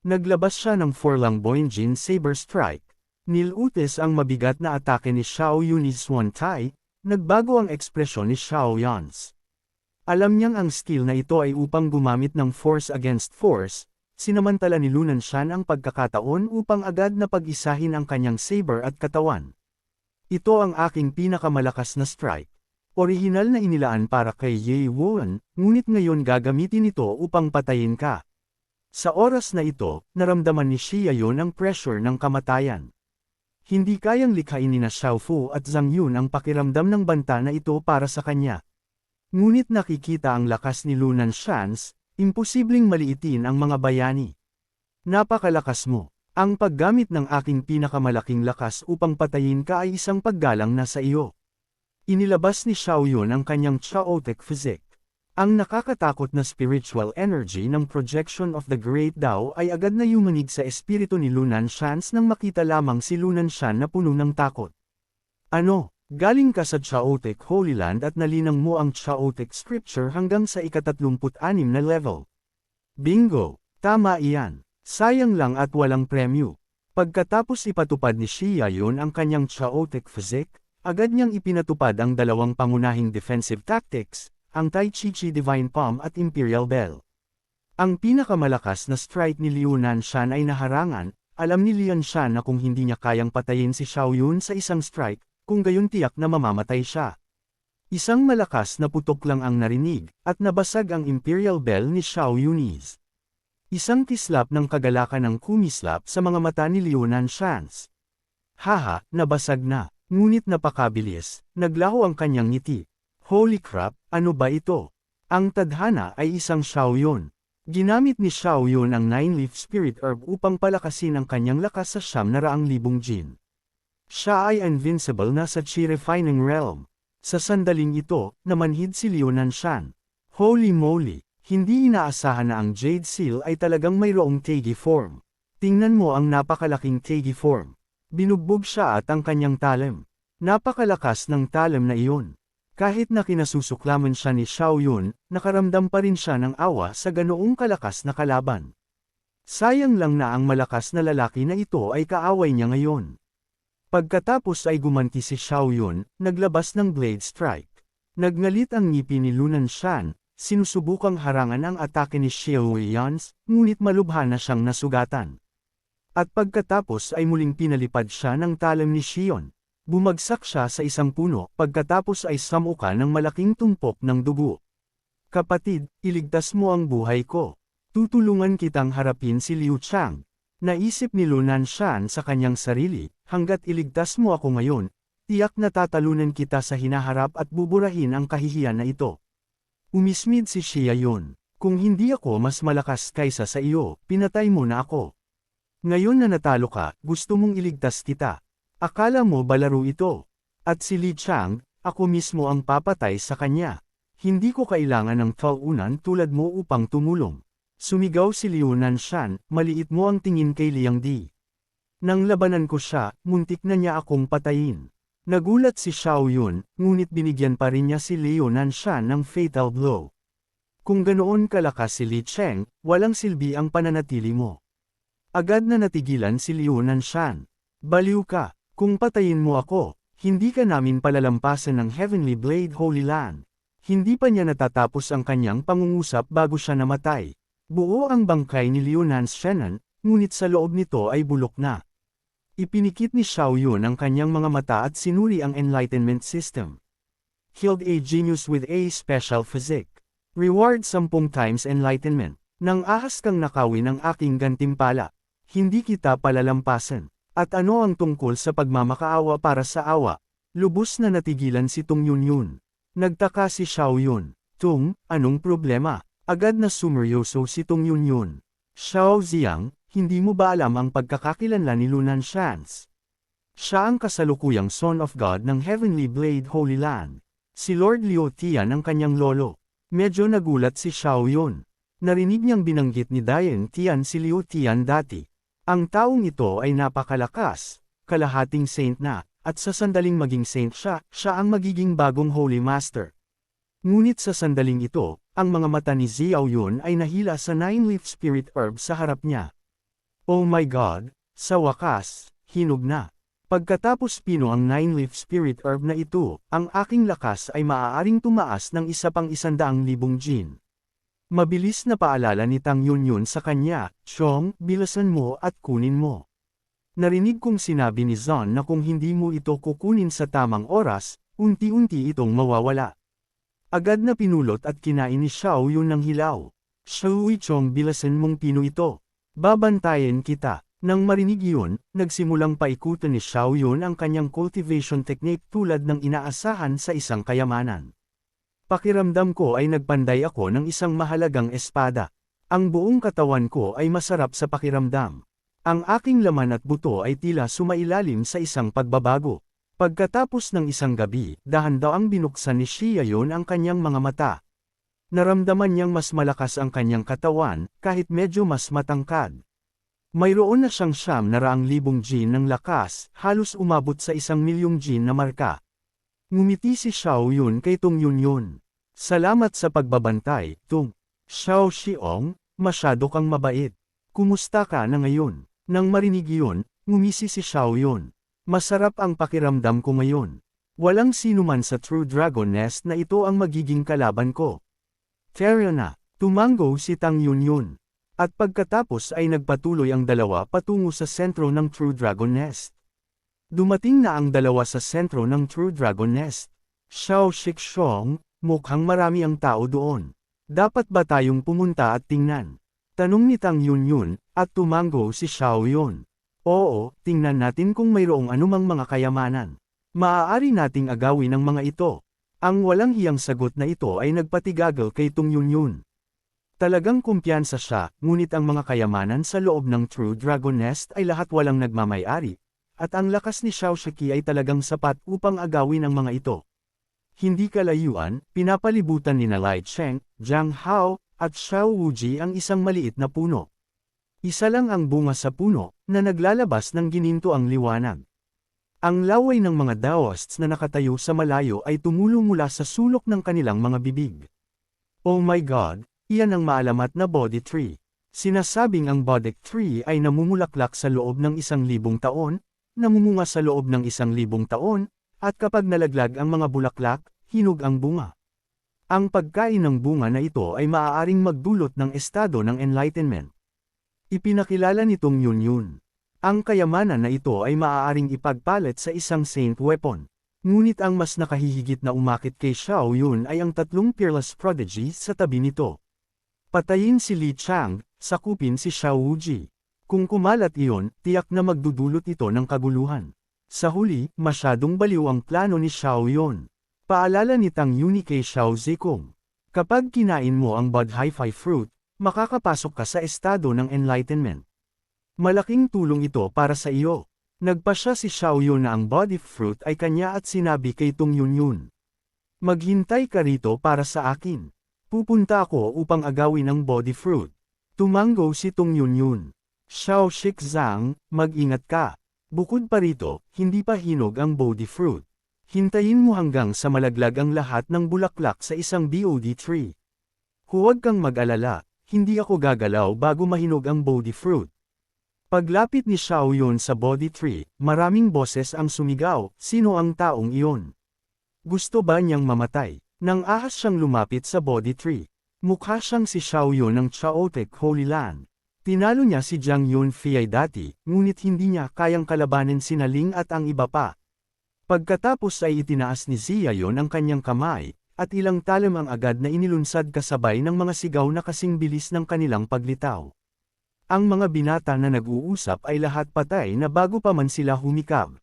Naglabas siya ng Forlang Boinjin Saber Strike. Nilutis ang mabigat na atake ni Xiao Yun's Swan Tai, nagbago ang ekspresyon ni Xiao Yun's. Alam niyang ang skill na ito ay upang gumamit ng force against force, sinamantala ni Lunan Shan ang pagkakataon upang agad na pag-isahin ang kanyang saber at katawan. Ito ang aking pinakamalakas na strike. Orihinal na inilaan para kay Ye Wuan, ngunit ngayon gagamitin ito upang patayin ka. Sa oras na ito, naramdaman ni Xia Yun ang pressure ng kamatayan. Hindi kayang likhain ni Xiao Fu at Zhang Yun ang pakiramdam ng banta na ito para sa kanya. Ngunit nakikita ang lakas ni Lunan Shan, imposibleng maliitin ang mga bayani. Napakalakas mo. Ang paggamit ng aking pinakamalaking lakas upang patayin ka ay isang paggalang na sa iyo. Inilabas ni Xiao Yun ang kanyang chaotic physique. Ang nakakatakot na spiritual energy ng projection of the Great Tao ay agad na yumanig sa espiritu ni Lunan Shan nang makita lamang si Lunan Shan na puno ng takot. Ano, galing ka sa chaotic Holy Land at nalinang mo ang chaotic scripture hanggang sa ika-36 na level. Bingo! Tama iyan. Sayang lang at walang premyo. Pagkatapos ipatupad ni Xia Yun ang kanyang chaotic physique, agad niyang ipinatupad ang dalawang pangunahing defensive tactics, ang Tai Chi Chi Divine Palm at Imperial Bell. Ang pinakamalakas na strike ni Lunan Shan ay naharangan, alam ni Lian Shan na kung hindi niya kayang patayin si Xiao Yun sa isang strike, kung gayon tiyak na mamamatay siya. Isang malakas na putok lang ang narinig, at nabasag ang Imperial Bell ni Xiao Yun's. Isang kislap ng kagalakan ang kumislap sa mga mata ni Lunan Shan. Haha, nabasag na. Ngunit napakabilis, naglaho ang kanyang ngiti. Holy crap, ano ba ito? Ang tadhana ay isang Xiao Yun. Ginamit ni Xiao Yun ang 9-leaf spirit herb upang palakasin ang kanyang lakas sa 900,000 jin. Siya ay invincible na sa chi refining realm. Sa sandaling ito, namanhid si Liu Nanshan. Holy moly! Hindi inaasahan na ang Jade Seal ay talagang mayroong Teigi form. Tingnan mo ang napakalaking Teigi form. Binugbog siya at ang kanyang talem. Napakalakas ng talem na iyon. Kahit na kinasusuklaman siya ni Xiao Yun, nakaramdam pa rin siya ng awa sa ganoong kalakas na kalaban. Sayang lang na ang malakas na lalaki na ito ay kaaway niya ngayon. Pagkatapos ay gumanti si Xiao Yun, naglabas ng Blade Strike. Nagngalit ang ngipin ni Liu Nanshan, sinusubukang harangan ang atake ni Xiao Yan, ngunit malubha na siyang nasugatan. At pagkatapos ay muling pinalipad siya ng talem ni Xion. Bumagsak siya sa isang puno, pagkatapos ay samuka ng malaking tumpok ng dugo. Kapatid, iligtas mo ang buhay ko. Tutulungan kitang harapin si Liu Chang. Naisip ni Liu Nanshan sa kanyang sarili, hanggat iligtas mo ako ngayon, tiyak na tatalunan kita sa hinaharap at buburahin ang kahihiyan na ito. Umismid si Xia Yun. Kung hindi ako mas malakas kaysa sa iyo, pinatay mo na ako. Ngayon na natalo ka, gusto mong iligtas kita. Akala mo ba laro ito? At si Li Chang, ako mismo ang papatay sa kanya. Hindi ko kailangan ng taunan tulad mo upang tumulong. Sumigaw si Liu Nanshan, maliit mo ang tingin kay Liang Di. Nang labanan ko siya, muntik na niya akong patayin. Nagulat si Xiao Yun, ngunit binigyan pa rin niya si Liu Nanshan ng fatal blow. Kung ganoon kalakas si Li Cheng, walang silbi ang pananatili mo. Agad na natigilan si Liu Nanshan. Baliw ka. Kung patayin mo ako, hindi ka namin palalampasan ng Heavenly Blade Holy Land. Hindi pa niya natatapos ang kanyang pangungusap bago siya namatay. Buo ang bangkay ni Liu Nanshan, ngunit sa loob nito ay bulok na. Ipinikit ni Xiao Yun ang kanyang mga mata at sinuri ang Enlightenment System. Killed a genius with a special physique. Reward 10 times Enlightenment. Nang ahas kang nakawin ng aking gantimpala, hindi kita palalampasan. At ano ang tungkol sa pagmamakaawa para sa awa? Lubos na natigilan si Tung Yunyun. Nagtaka si Xiao Yun. Tung, anong problema? Agad na sumeryoso si Tung Yunyun. Xiao Ziyang, hindi mo ba alam ang pagkakakilanlan ni Liu Nanshan? Siya ang kasalukuyang Son of God ng Heavenly Blade Holy Land. Si Lord Liu Tian ang kanyang lolo. Medyo nagulat si Xiao Yun. Narinig niyang binanggit ni Dian Tian si Liu Tian dati. Ang taong ito ay napakalakas, kalahating saint na, at sa sandaling maging saint siya ang magiging bagong Holy Master. Ngunit sa sandaling ito, ang mga mata ni Xiao Yun ay nahila sa 9-leaf spirit herb sa harap niya. Oh my God, sa wakas, hinog na. Pagkatapos pino ang 9-leaf spirit herb na ito, ang aking lakas ay maaaring tumaas ng isa pang 100,000 jin. Mabilis na paalala ni Tang Yunyun sa kanya, Chong, bilasan mo at kunin mo. Narinig kong sinabi ni Zon na kung hindi mo ito kukunin sa tamang oras, unti-unti itong mawawala. Agad na pinulot at kinain ni Xiao Yun ng hilaw. Shui Chong, bilasan mong pino ito. Babantayan kita. Nang marinig yun, nagsimulang paikutan ni Xiao Yun ang kanyang cultivation technique tulad ng inaasahan sa isang kayamanan. Pakiramdam ko ay nagpanday ako ng isang mahalagang espada. Ang buong katawan ko ay masarap sa pakiramdam. Ang aking laman at buto ay tila sumailalim sa isang pagbabago. Pagkatapos ng isang gabi, dahan-dahang binuksan ni Xia Yun ang kanyang mga mata. Naramdaman niyang mas malakas ang kanyang katawan, kahit medyo mas matangkad. Mayroon na siyang 900,000 jin ng lakas, halos umabot sa 1,000,000 jin na marka. Ngumiti si Xiao Yun kay Tung Yunyun. Salamat sa pagbabantay, Tung. Xiao Xiong, masyado kang mabait. Kumusta ka na ngayon? Nang marinig yun, ngumisi si Xiao Yun. Masarap ang pakiramdam ko ngayon. Walang sinuman sa True Dragon Nest na ito ang magiging kalaban ko. Fair na, tumango si Tang Yunyun. At pagkatapos ay nagpatuloy ang dalawa patungo sa sentro ng True Dragon Nest. Dumating na ang dalawa sa sentro ng True Dragon Nest. Xiao Shixong, mukhang marami ang tao doon. Dapat ba tayong pumunta at tingnan? Tanong ni Tang Yunyun, at tumango si Xiao Yun. Oo, tingnan natin kung mayroong anumang mga kayamanan. Maaari nating agawin ang mga ito. Ang walang hiyang sagot na ito ay nagpatigagal kay Tung Yunyun. Talagang kumpiyansa siya, ngunit ang mga kayamanan sa loob ng True Dragon Nest ay lahat walang nagmamay-ari, at ang lakas ni Xiao Shiki ay talagang sapat upang agawin ang mga ito. Hindi kalayuan, pinapalibutan ni Lai Cheng, Jiang Hao, at Xiao Wuji ang isang maliit na puno. Isa lang ang bunga sa puno, na naglalabas ng gininto ang liwanag. Ang laway ng mga Daoists na nakatayo sa malayo ay tumulong mula sa sulok ng kanilang mga bibig. Oh my God! Iyan ang maalamat na Bodhi Tree. Sinasabing ang Bodhi Tree ay namumulaklak sa loob ng 1,000 taon, namumunga sa loob ng 1,000 taon, at kapag nalaglag ang mga bulaklak, hinog ang bunga. Ang pagkain ng bunga na ito ay maaaring magdulot ng estado ng enlightenment. Ipinakilala nitong Yun. Ang kayamanan na ito ay maaaring ipagpalit sa isang saint weapon. Ngunit ang mas nakahihigit na umakit kay Xiao Yun ay ang 3 peerless prodigies sa tabi nito. Patayin si Li Chang, sakupin si Xiao Wuji. Kung kumalat iyon, tiyak na magdudulot ito ng kaguluhan. Sa huli, masyadong baliw ang plano ni Xiao Yun. Paalala ni Tang Yuni kay Xiao Zikong. Kapag kinain mo ang Bud Hi-Fi fruit, makakapasok ka sa estado ng enlightenment. Malaking tulong ito para sa iyo. Nagpasya si Xiao Yun na ang body fruit ay kanya at sinabi kay Tung Yun. Maghintay ka rito para sa akin. Pupunta ako upang agawin ang body fruit. Tumango si Tung Yun. Xiao Shikzang, mag-ingat ka. Bukod pa rito, hindi pa hinog ang body fruit. Hintayin mo hanggang sa malaglag ang lahat ng bulaklak sa isang BOD tree. Huwag kang mag-alala, hindi ako gagalaw bago mahinog ang body fruit. Paglapit ni Xiao Yun sa body tree, maraming boses ang sumigaw, sino ang taong iyon? Gusto ba niyang mamatay? Nang ahas siyang lumapit sa body tree. Mukha siyang si Xiao Yun ng Chaotic Holy Land. Tinalo niya si Jiang Yunfei dati, ngunit hindi niya kayang kalabanin si Ling at ang iba pa. Pagkatapos ay itinaas ni Xia Yun ang kanyang kamay, at ilang talam ang agad na inilunsad kasabay ng mga sigaw na kasing bilis ng kanilang paglitaw. Ang mga binata na nag-uusap ay lahat patay na bago pa man sila humikab.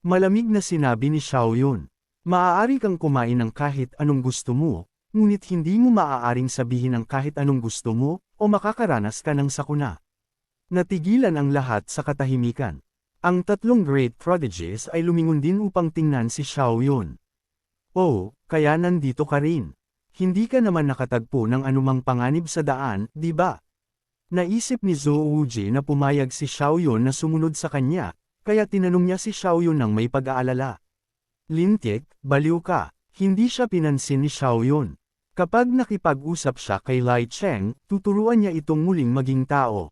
Malamig na sinabi ni Xiao Yun. Maaari kang kumain ng kahit anong gusto mo, ngunit hindi mo maaaring sabihin ang kahit anong gusto mo, o makakaranas ka ng sakuna. Natigilan ang lahat sa katahimikan. Ang 3 great prodigies ay lumingon din upang tingnan si Xiao Yun. Oh, kaya nandito ka rin. Hindi ka naman nakatagpo ng anumang panganib sa daan, di ba? Naisip ni Zhou Wuji na pumayag si Xiao Yun na sumunod sa kanya, kaya tinanong niya si Xiao Yun ng may pag-aalala. Lintik, baliw ka. Hindi siya pinansin ni Xiao Yun. Kapag nakipag-usap siya kay Lai Cheng, tuturuan niya itong muling maging tao.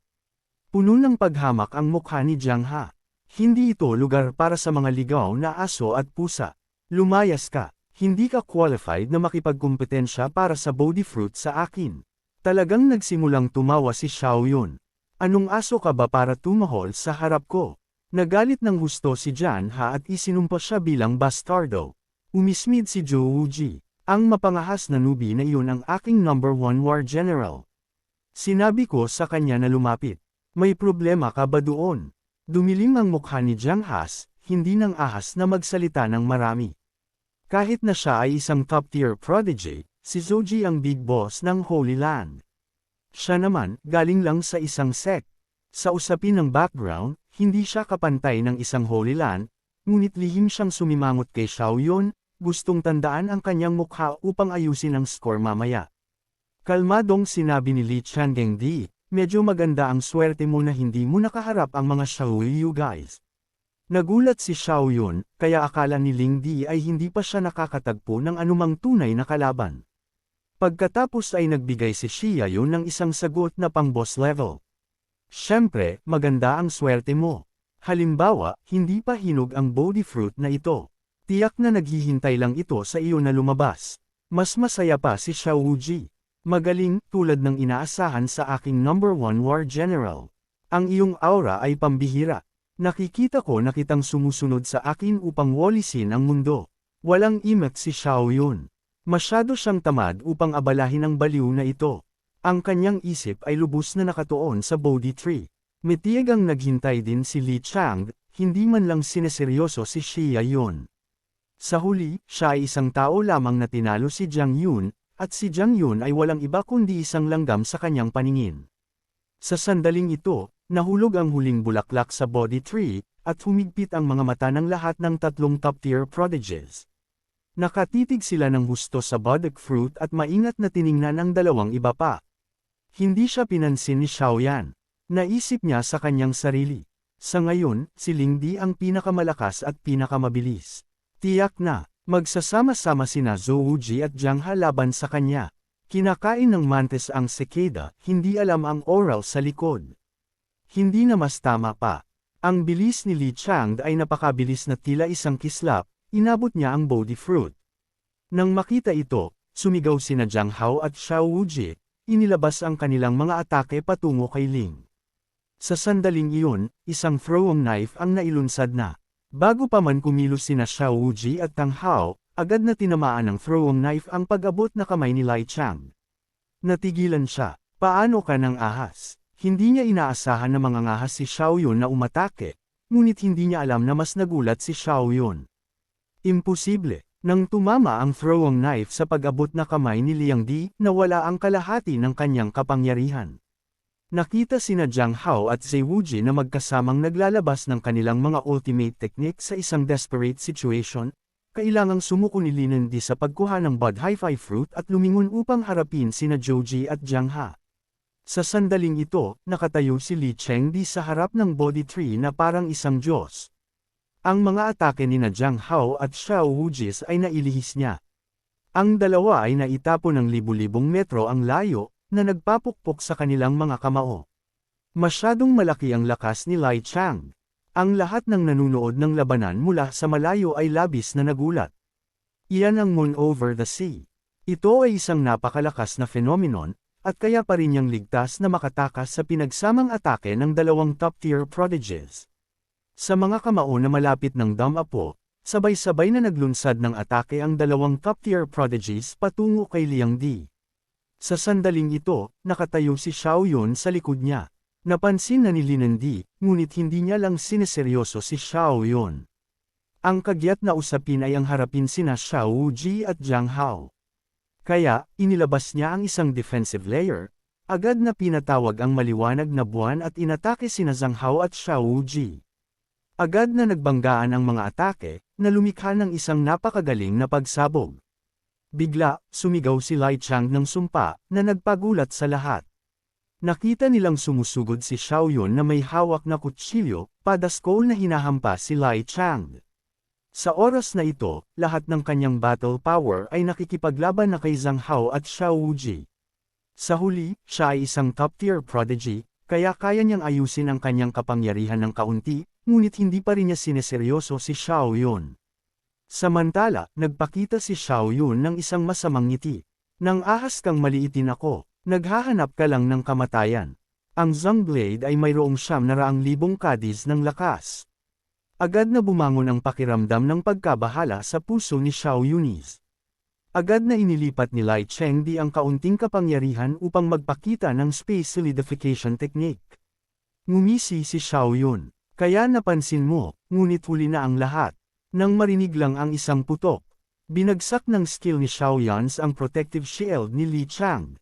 Puno ng paghamak ang mukha ni Jiang Ha. Hindi ito lugar para sa mga ligaw na aso at pusa. Lumayas ka. Hindi ka qualified na makipagkumpetensya para sa body fruit sa akin. Talagang nagsimulang tumawa si Xiao Yun. Anong aso ka ba para tumahol sa harap ko? Nagalit ng husto si Jiang Ha at isinumpa siya bilang bastardo. Umismid si Zhou Wuji. Ang mapangahas na nubi na iyon ang aking number 1 war general. Sinabi ko sa kanya na lumapit. May problema ka ba doon? Dumilim ang mukha ni Jiang Ha, hindi ng ahas na magsalita ng marami. Kahit na siya ay isang top-tier prodigy, si Zhouji ang big boss ng Holy Land. Siya naman, galing lang sa isang sect. Sa usapin ng background, hindi siya kapantay ng isang Holy Land, ngunit lihim siyang sumimangot kay Xiao Yun, gustong tandaan ang kanyang mukha upang ayusin ang score mamaya. Kalmadong sinabi ni Li Changgengdi, medyo maganda ang swerte mo na hindi mo nakaharap ang mga Xiaoyu guys. Nagulat si Xiao Yun, kaya akala ni Ling Di ay hindi pa siya nakakatagpo ng anumang tunay na kalaban. Pagkatapos ay nagbigay si Xia Yun ng isang sagot na pang-boss level. Siyempre, maganda ang swerte mo. Halimbawa, hindi pa hinog ang body fruit na ito. Tiyak na naghihintay lang ito sa iyo na lumabas. Mas masaya pa si Xiao Wuji. Magaling, tulad ng inaasahan sa aking number 1 war general. Ang iyong aura ay pambihira. Nakikita ko na kitang sumusunod sa akin upang walisin ang mundo. Walang imek si Xiao Yun. Masyado siyang tamad upang abalahin ang baliw na ito. Ang kanyang isip ay lubos na nakatuon sa Bodhi Tree. Mitiyak ang naghintay din si Li Chang, hindi man lang sineseryoso si Xia Yun. Sa huli, siya ay isang tao lamang na tinalo si Jiang Yun, at si Jiang Yun ay walang iba kundi isang langgam sa kanyang paningin. Sa sandaling ito, nahulog ang huling bulaklak sa body tree, at humigpit ang mga mata ng lahat ng tatlong top-tier prodigies. Nakatitig sila ng husto sa bodeg fruit at maingat na tiningnan ang dalawang iba pa. Hindi siya pinansin ni Xiaoyan. Naisip niya sa kanyang sarili. Sa ngayon, si Ling Di ang pinakamalakas at pinakamabilis. Tiyak na, magsasama-sama sina Zhou Wuji at Jiang Ha laban sa kanya. Kinakain ng mantis ang cicada, hindi alam ang oral sa likod. Hindi na mas tama pa. Ang bilis ni Li Chang ay napakabilis na tila isang kislap, inabot niya ang body fruit. Nang makita ito, sumigaw sina Jiang Hao at Xiao Wuji, inilabas ang kanilang mga atake patungo kay Ling. Sa sandaling iyon, isang throwing knife ang nailunsad na. Bago pa man kumilos sina Xiao Wuji at Tang Hao, agad na tinamaan ng throwing knife ang pag-abot na kamay ni Lai Chang. Natigilan siya. Paano ka nang ahas? Hindi niya inaasahan na mangangahas si Xiao Yun na umatake, ngunit hindi niya alam na mas nagulat si Xiao Yun. Imposible. Nang tumama ang throwing knife sa pag-abot na kamay ni Liang Di, nawala ang kalahati ng kanyang kapangyarihan. Nakita sina Jiang Hao at Zhou Wuji na magkasamang naglalabas ng kanilang mga ultimate technique sa isang desperate situation. Kailangang sumuko ni Liang Di sa pagkuha ng Bud Hi-Fi fruit at lumingon upang harapin sina Zhou Ji at Jiang Ha. Sa sandaling ito, nakatayo si Li Chengdi sa harap ng body tree na parang isang Diyos. Ang mga atake ni na Jiang Hao at Xiao Wuji ay nailihis niya. Ang dalawa ay naitapon ng libu-libong metro ang layo, na nagpapukpok sa kanilang mga kamao. Masyadong malaki ang lakas ni Lai Chang. Ang lahat ng nanunood ng labanan mula sa malayo ay labis na nagulat. Iyan ang Moon over the Sea. Ito ay isang napakalakas na phenomenon, at kaya pa rin niyang ligtas na makatakas sa pinagsamang atake ng dalawang top-tier prodigies. Sa mga kamao na malapit ng Damapo, sabay-sabay na naglunsad ng atake ang dalawang top-tier prodigies patungo kay Liang Di. Sa sandaling ito, nakatayo si Xiao Yun sa likod niya. Napansin na ni Liang Di, ngunit hindi niya lang sineseryoso si Xiao Yun. Ang kagyat na usapin ay ang harapin sina Xiao Wuji at Jiang Hao. Kaya, inilabas niya ang isang defensive layer, agad na pinatawag ang maliwanag na buwan at inatake sina Jiang Hao at Xiao Wuji. Agad na nagbanggaan ang mga atake, na lumikha ng isang napakagaling na pagsabog. Bigla, sumigaw si Lai Chang ng sumpa, na nagpagulat sa lahat. Nakita nilang sumusugod si Xiao Yun na may hawak na kutsilyo, padaskol na hinahampas si Lai Chang. Sa oras na ito, lahat ng kanyang battle power ay nakikipaglaban na kay Jiang Hao at Xiao Wuji. Sa huli, siya ay isang top-tier prodigy, kaya kaya niyang ayusin ang kanyang kapangyarihan ng kaunti, ngunit hindi pa rin niya sineseryoso si Xiao Yun. Samantala, nagpakita si Xiao Yun ng isang masamang ngiti. Nang ahas kang maliitin ako, naghahanap ka lang ng kamatayan. Ang Zhang Blade ay mayroong 900,000 kadis ng lakas. Agad na bumangon ang pakiramdam ng pagkabahala sa puso ni Xiao Yunis. Agad na inilipat ni Lai Chengdi ang kaunting kapangyarihan upang magpakita ng space solidification technique. Ngumisi si Xiao Yun. Kaya napansin mo, ngunit huli na ang lahat. Nang marinig lang ang isang putok, binagsak ng skill ni Xiao Yans ang protective shield ni Li Chang.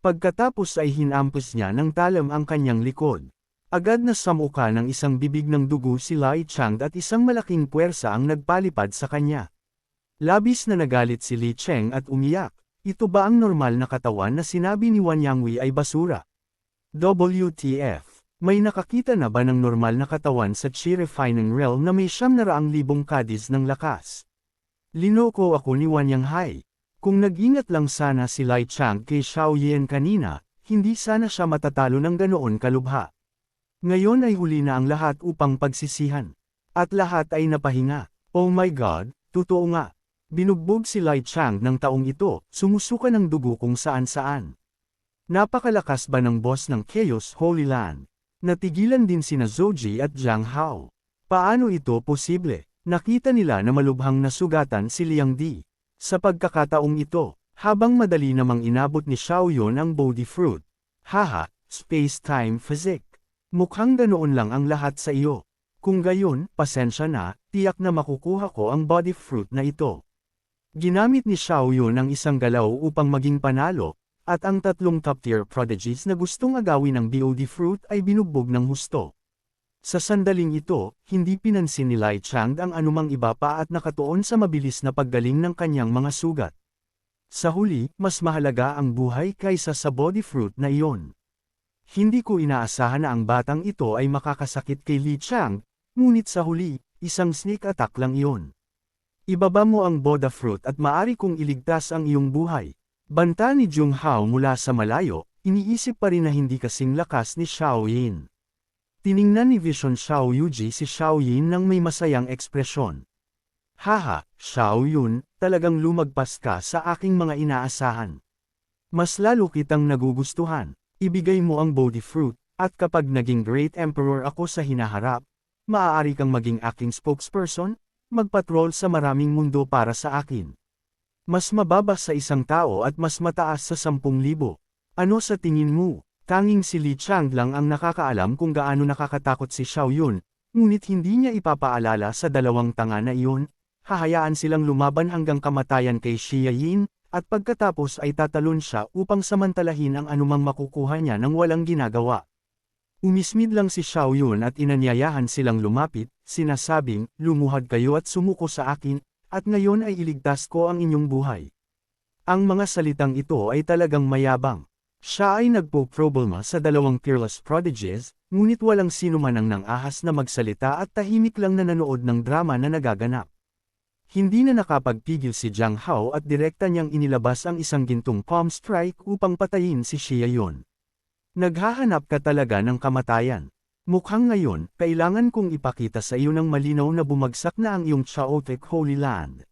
Pagkatapos ay hinampos niya ng talam ang kanyang likod. Agad na samuka ng isang bibig ng dugo si Lai Chang at isang malaking puwersa ang nagpalipad sa kanya. Labis na nagalit si Li Cheng at umiyak. Ito ba ang normal na katawan na sinabi ni Wan Yangwei ay basura? WTF? May nakakita na ba ng normal na katawan sa Chi Refining Realm na may 900,000 kadis ng lakas? Linoko ako ni Wan Yanghai. Kung nag-ingat lang sana si Lai Chang kay Xiao Yan kanina, hindi sana siya matatalo ng ganoon kalubha. Ngayon ay huli na ang lahat upang pagsisihan. At lahat ay napahinga. Oh my God, totoo nga. Binugbog si Lai Chang ng taong ito, sumusuka ng dugo kung saan-saan. Napakalakas ba ng boss ng Chaos Holy Land? Natigilan din sina Zhou Ji at Jiang Hao. Paano ito posible? Nakita nila na malubhang nasugatan si Liang Di. Sa pagkakataong ito, habang madali namang inabot ni Xiao Yun ang body fruit. Haha, space-time physics. Mukhang ganoon lang ang lahat sa iyo. Kung gayon, pasensya na, tiyak na makukuha ko ang body fruit na ito. Ginamit ni Xiao Yun ang isang galaw upang maging panalo, at ang tatlong top-tier prodigies na gustong agawin ng BOD Fruit ay binugbog ng husto. Sa sandaling ito, hindi pinansin ni Lai Chang ang anumang iba pa at nakatuon sa mabilis na paggaling ng kanyang mga sugat. Sa huli, mas mahalaga ang buhay kaysa sa body fruit na iyon. Hindi ko inaasahan na ang batang ito ay makakasakit kay Li Chang, ngunit sa huli, isang sneak attack lang iyon. Ibaba mo ang Boda Fruit at maari kong iligtas ang iyong buhay. Banta ni Jung Hao mula sa malayo, iniisip pa rin na hindi kasing lakas ni Xiao Yin. Tiningnan ni Vision Xiao Yuji si Xiao Yin ng may masayang ekspresyon. Haha, Xiao Yun, talagang lumagpas ka sa aking mga inaasahan. Mas lalo kitang nagugustuhan. Ibigay mo ang Bodhi Fruit, at kapag naging Great Emperor ako sa hinaharap, maaari kang maging aking spokesperson? Magpatrol sa maraming mundo para sa akin. Mas mababa sa isang tao at mas mataas sa 10,000. Ano sa tingin mo? Tanging si Li Chang lang ang nakakaalam kung gaano nakakatakot si Xiao Yun, ngunit hindi niya ipapaalala sa dalawang tanga na iyon, hahayaan silang lumaban hanggang kamatayan kay Xia Yin, at pagkatapos ay tatalon siya upang samantalahin ang anumang makukuha niya nang walang ginagawa. Umismid lang si Xiao Yun at inanyayahan silang lumapit, sinasabing, lumuhad kayo at sumuko sa akin, at ngayon ay iligtas ko ang inyong buhay. Ang mga salitang ito ay talagang mayabang. Siya ay nagpo-problema sa dalawang peerless prodigies, ngunit walang sino man ang nang-ahas na magsalita at tahimik lang na nanood ng drama na nagaganap. Hindi na nakapagpigil si Jiang Hao at direkta niyang inilabas ang isang gintong palm strike upang patayin si Xia Yun. Naghahanap ka talaga ng kamatayan. Mukhang ngayon, kailangan kong ipakita sa iyo ng malinaw na bumagsak na ang iyong Chaotic Holy Land.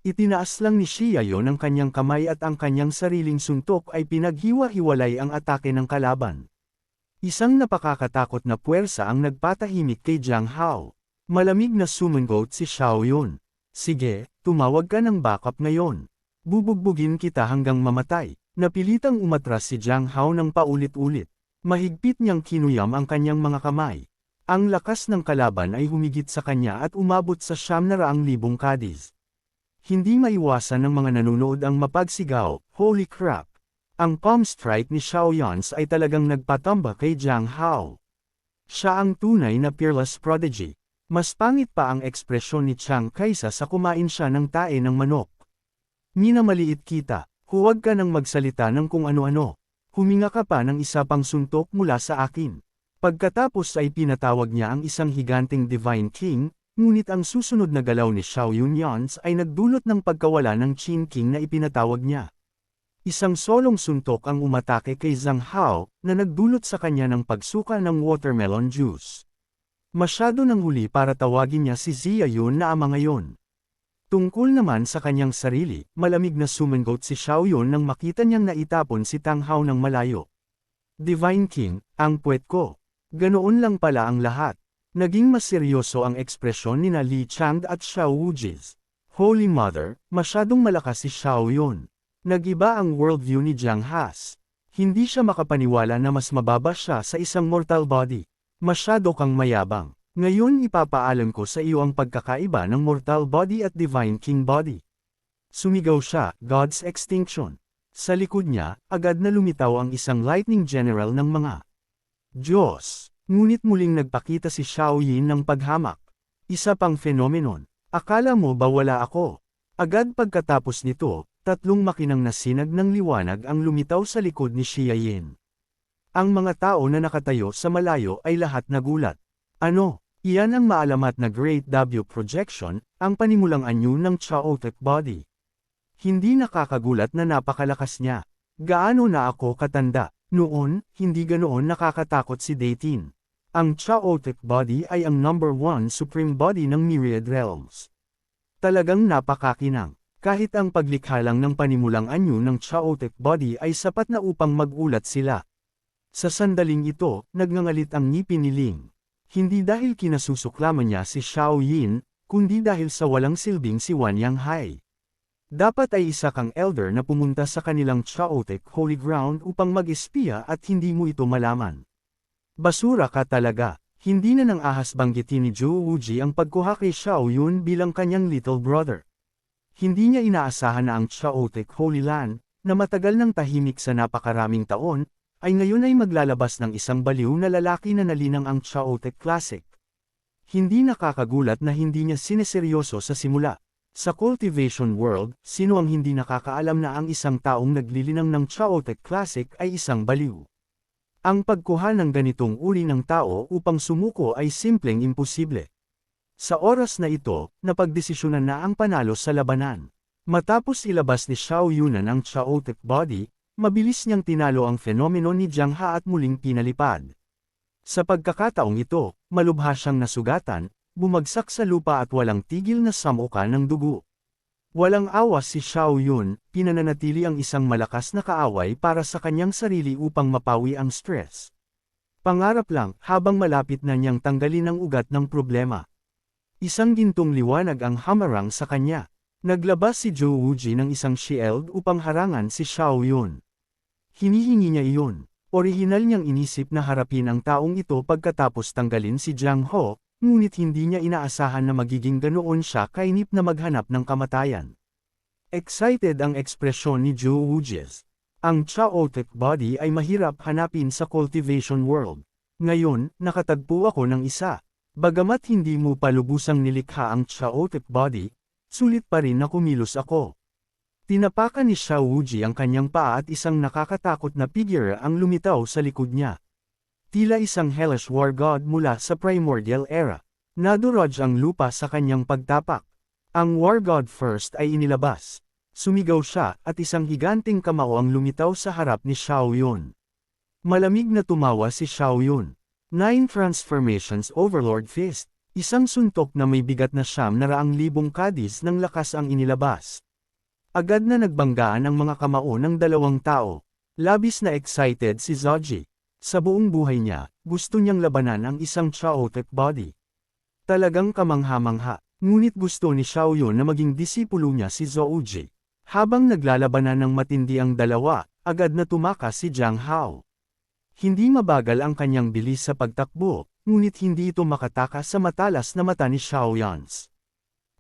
Itinaas lang ni Xia Yun ang kanyang kamay at ang kanyang sariling suntok ay pinaghiwa-hiwalay ang atake ng kalaban. Isang napakakatakot na puwersa ang nagpatahimik kay Jiang Hao. Malamig na sumangot si Xiao Yun. Sige, tumawag ka ng backup ngayon. Bubugbugin kita hanggang mamatay. Napilitang umatras si Jiang Hao ng paulit-ulit. Mahigpit niyang kinuyam ang kanyang mga kamay. Ang lakas ng kalaban ay humigit sa kanya at umabot sa 900,000 kadis. Hindi maiwasan ng mga nanonood ang mapagsigaw, holy crap! Ang palm strike ni Xiao Yans ay talagang nagpatamba kay Jiang Hao. Siya ang tunay na peerless prodigy. Mas pangit pa ang ekspresyon ni Chang kaysa sa kumain siya ng tae ng manok. Minamaliit kita. Huwag ka nang magsalita ng kung ano-ano. Huminga ka pa ng isa pang suntok mula sa akin. Pagkatapos ay pinatawag niya ang isang higanting Divine King, ngunit ang susunod na galaw ni Xiao Yunyans ay nagdulot ng pagkawala ng Qin King na ipinatawag niya. Isang solong suntok ang umatake kay Zhang Hao, na nagdulot sa kanya ng pagsuka ng watermelon juice. Masyado nang huli para tawagin niya si Xia Yun na ama ngayon. Tungkol naman sa kanyang sarili, malamig na sumangot si Xiao Yun nang makita niyang naitapon si Tang Hao ng malayo. Divine King, ang puwet ko. Ganoon lang pala ang lahat. Naging mas seryoso ang ekspresyon ni Li Chang at Xiao Wujiz. Holy Mother, masyadong malakas si Xiao Yun. Nag-iba ang worldview ni Jiang Has. Hindi siya makapaniwala na mas mababa siya sa isang mortal body. Masyado kang mayabang. Ngayon ipapaalam ko sa iyo ang pagkakaiba ng mortal body at divine king body. Sumigaw siya, God's extinction. Sa likod niya, agad na lumitaw ang isang lightning general ng mga Diyos. Ngunit muling nagpakita si Xiao Yin ng paghamak. Isa pang phenomenon. Akala mo ba wala ako? Agad pagkatapos nito, tatlong makinang nasinag ng liwanag ang lumitaw sa likod ni Xia Yin. Ang mga tao na nakatayo sa malayo ay lahat nagulat. Ano? Iyan ang maalamat na Great W Projection, ang panimulang anyo ng Chaotic Body. Hindi nakakagulat na napakalakas niya. Gaano na ako katanda? Noon, hindi ganoon nakakatakot si Datin. Ang Chaotic Body ay ang #1 supreme body ng Myriad Realms. Talagang napakakinang. Kahit ang paglikha lang ng panimulang anyo ng Chaotic Body ay sapat na upang magulat sila. Sa sandaling ito, nagngangalit ang ngipin ni Ling. Hindi dahil kinasusuklaman niya si Xiao Yin, kundi dahil sa walang silbing si Wan Yanghai. Dapat ay isa kang elder na pumunta sa kanilang Chaotic Holy Ground upang mag-espiya at hindi mo ito malaman. Basura ka talaga. Hindi na nang ahas banggitin ni Zhou Wuji ang pagkuha kay Xiao Yun bilang kanyang little brother. Hindi niya inaasahan na ang Chaotic Holy Land, na matagal nang tahimik sa napakaraming taon, ay ngayon ay maglalabas ng isang baliw na lalaki na nalinang ang Chaotic Classic. Hindi nakakagulat na hindi niya sineseryoso sa simula. Sa cultivation world, sino ang hindi nakakaalam na ang isang taong naglilinang ng Chaotic Classic ay isang baliw? Ang pagkuha ng ganitong uri ng tao upang sumuko ay simpleng imposible. Sa oras na ito, napagdesisyonan na ang panalo sa labanan. Matapos ilabas ni Xiao Yunan ang Chaotic Body, mabilis niyang tinalo ang fenomeno ni Jiang Ha at muling pinalipad. Sa pagkakataong ito, malubha siyang nasugatan, bumagsak sa lupa at walang tigil na samuka ng dugo. Walang awas si Xiao Yun, pinananatili ang isang malakas na kaaway para sa kanyang sarili upang mapawi ang stress. Pangarap lang, habang malapit na niyang tanggalin ang ugat ng problema. Isang gintong liwanag ang hamarang sa kanya. Naglabas si Zhou Wuji ng isang shield upang harangan si Xiao Yun. Hinihingi niya iyon. Orihinal niyang inisip na harapin ang taong ito pagkatapos tanggalin si Jiang Ho, ngunit hindi niya inaasahan na magiging ganoon siya kainip na maghanap ng kamatayan. Excited ang ekspresyon ni Zhou Wuji. Ang Chaotic Body ay mahirap hanapin sa cultivation world. Ngayon, nakatagpo ako ng isa. Bagamat hindi mo pa lubusang nilikha ang Chaotic Body, sulit pa rin na kumilos ako. Tinapakan ni Xiao Wuji ang kanyang paa at isang nakakatakot na figure ang lumitaw sa likod niya. Tila isang hellish war god mula sa primordial era. Nadurog ang lupa sa kanyang pagtapak. Ang war god first ay inilabas. Sumigaw siya at isang higanting kamao ang lumitaw sa harap ni Xiao Yun. Malamig na tumawa si Xiao Yun. 9 Transformations Overlord Fist. Isang suntok na may bigat na 900,000 kadis ng lakas ang inilabas. Agad na nagbanggaan ang mga kamao ng dalawang tao. Labis na excited si Zoji. Sa buong buhay niya, gusto niyang labanan ang isang Chaotic Body. Talagang kamangha-mangha, ngunit gusto ni Xiao Yun na maging disipulo niya si Zouji. Habang naglalabanan ng matindi ang dalawa, agad na tumakas si Jiang Hao. Hindi mabagal ang kanyang bilis sa pagtakbo, ngunit hindi ito makatakas sa matalas na mata ni Xiao Yans.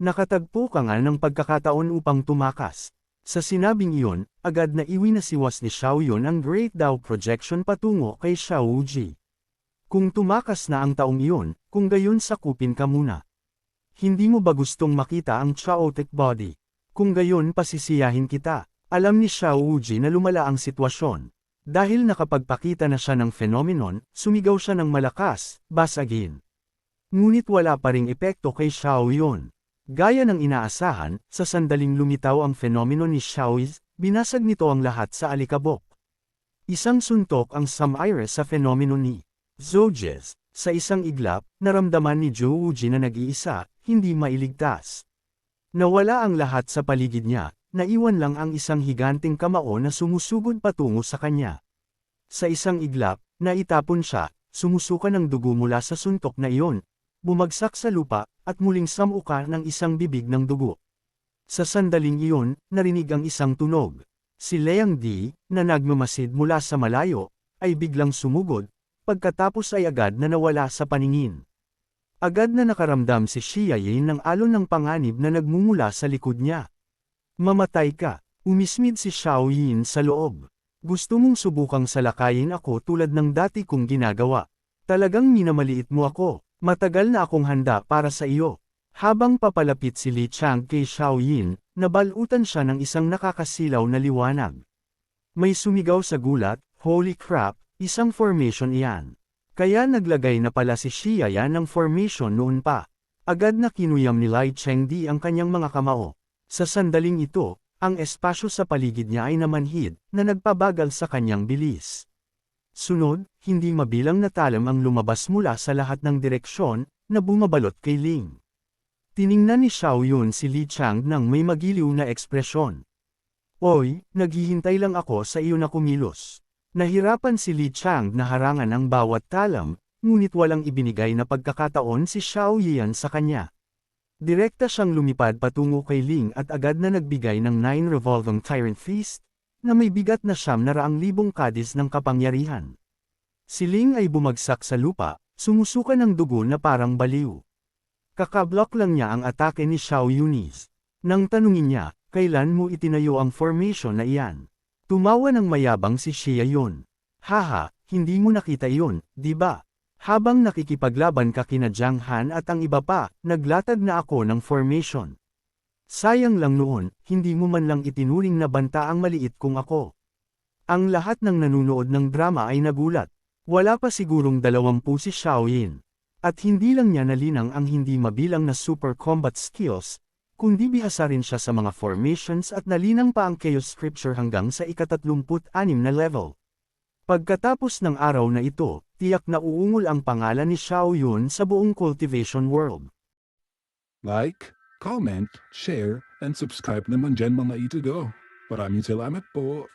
Nakatagpo ka nga ng pagkakataon upang tumakas. Sa sinabing iyon, agad na iwinasiwas ni Xiao Yun ang Great Dao Projection patungo kay Xiao Wuji. Kung tumakas na ang taong iyon, kung gayon sakupin ka muna. Hindi mo ba gustong makita ang Chaotic Body? Kung gayon pasisiyahin kita. Alam ni Xiao Wuji na lumala ang sitwasyon. Dahil nakapagpakita na siya ng phenomenon, sumigaw siya ng malakas, basagin. Ngunit wala pa ring epekto kay Xiao Yun. Gaya ng inaasahan, sa sandaling lumitaw ang fenomeno ni Xiao Yi, binasag nito ang lahat sa alikabok. Isang suntok ang sumire sa fenomeno ni Zoji. Sa isang iglap, naramdaman ni Zhou Wuji na nag-iisa, hindi mailigtas. Nawala ang lahat sa paligid niya, naiwan lang ang isang higanting kamao na sumusugod patungo sa kanya. Sa isang iglap, naitapon siya, sumusuka ng dugo mula sa suntok na iyon, bumagsak sa lupa, at muling samuka ng isang bibig ng dugo. Sa sandaling iyon, narinig ang isang tunog. Si Liang Di, na nagmamasid mula sa malayo, ay biglang sumugod, pagkatapos ay agad na nawala sa paningin. Agad na nakaramdam si Xia Yin ng alon ng panganib na nagmumula sa likod niya. Mamatay ka, umismid si Xiao Yin sa loob. Gusto mong subukang salakayin ako tulad ng dati kong ginagawa. Talagang minamaliit mo ako. Matagal na akong handa para sa iyo. Habang papalapit si Li Chang kay Xiao Yin, nabalutan siya ng isang nakakasilaw na liwanag. May sumigaw sa gulat, holy crap, isang formation iyan. Kaya naglagay na pala si Xia Yan ng formation noon pa. Agad na kinuyam ni Lai Chengdi ang kanyang mga kamao. Sa sandaling ito, ang espasyo sa paligid niya ay namanhid, na nagpabagal sa kanyang bilis. Sunod, hindi mabilang na talam ang lumabas mula sa lahat ng direksyon, na bumabalot kay Ling. Tiningnan ni Xiao Yun si Li Chang nang may magiliw na ekspresyon. Oy, naghihintay lang ako sa iyo na kumilos. Nahirapan si Li Chang na harangan ang bawat talam, ngunit walang ibinigay na pagkakataon si Xiao Yan sa kanya. Direkta siyang lumipad patungo kay Ling at agad na nagbigay ng 9 Revolving Tyrant Feast, na may bigat na 900,000 kadis ng kapangyarihan. Si Ling ay bumagsak sa lupa, sumusuka ng dugo na parang baliw. Kakablock lang niya ang atake ni Xiao Yunis. Nang tanungin niya, kailan mo itinayo ang formation na iyan? Tumawa ng mayabang si Xia Yun. Haha, hindi mo nakita iyon, di ba? Habang nakikipaglaban ka kina Jiang Han at ang iba pa, naglatag na ako ng formation. Sayang lang noon, hindi mo man lang itinuring na banta ang maliit kong ako. Ang lahat ng nanunood ng drama ay nagulat. Wala pa sigurong 20 si Xiaoyin. At hindi lang niya nalinang ang hindi mabilang na super combat skills, kundi bihasa rin siya sa mga formations at nalinang pa ang Chaos Scripture hanggang sa ika-36 na level. Pagkatapos ng araw na ito, tiyak na uungol ang pangalan ni Xiao Yun sa buong cultivation world. Like, comment, share, and subscribe naman dyan mga ito go. Maraming salamat po.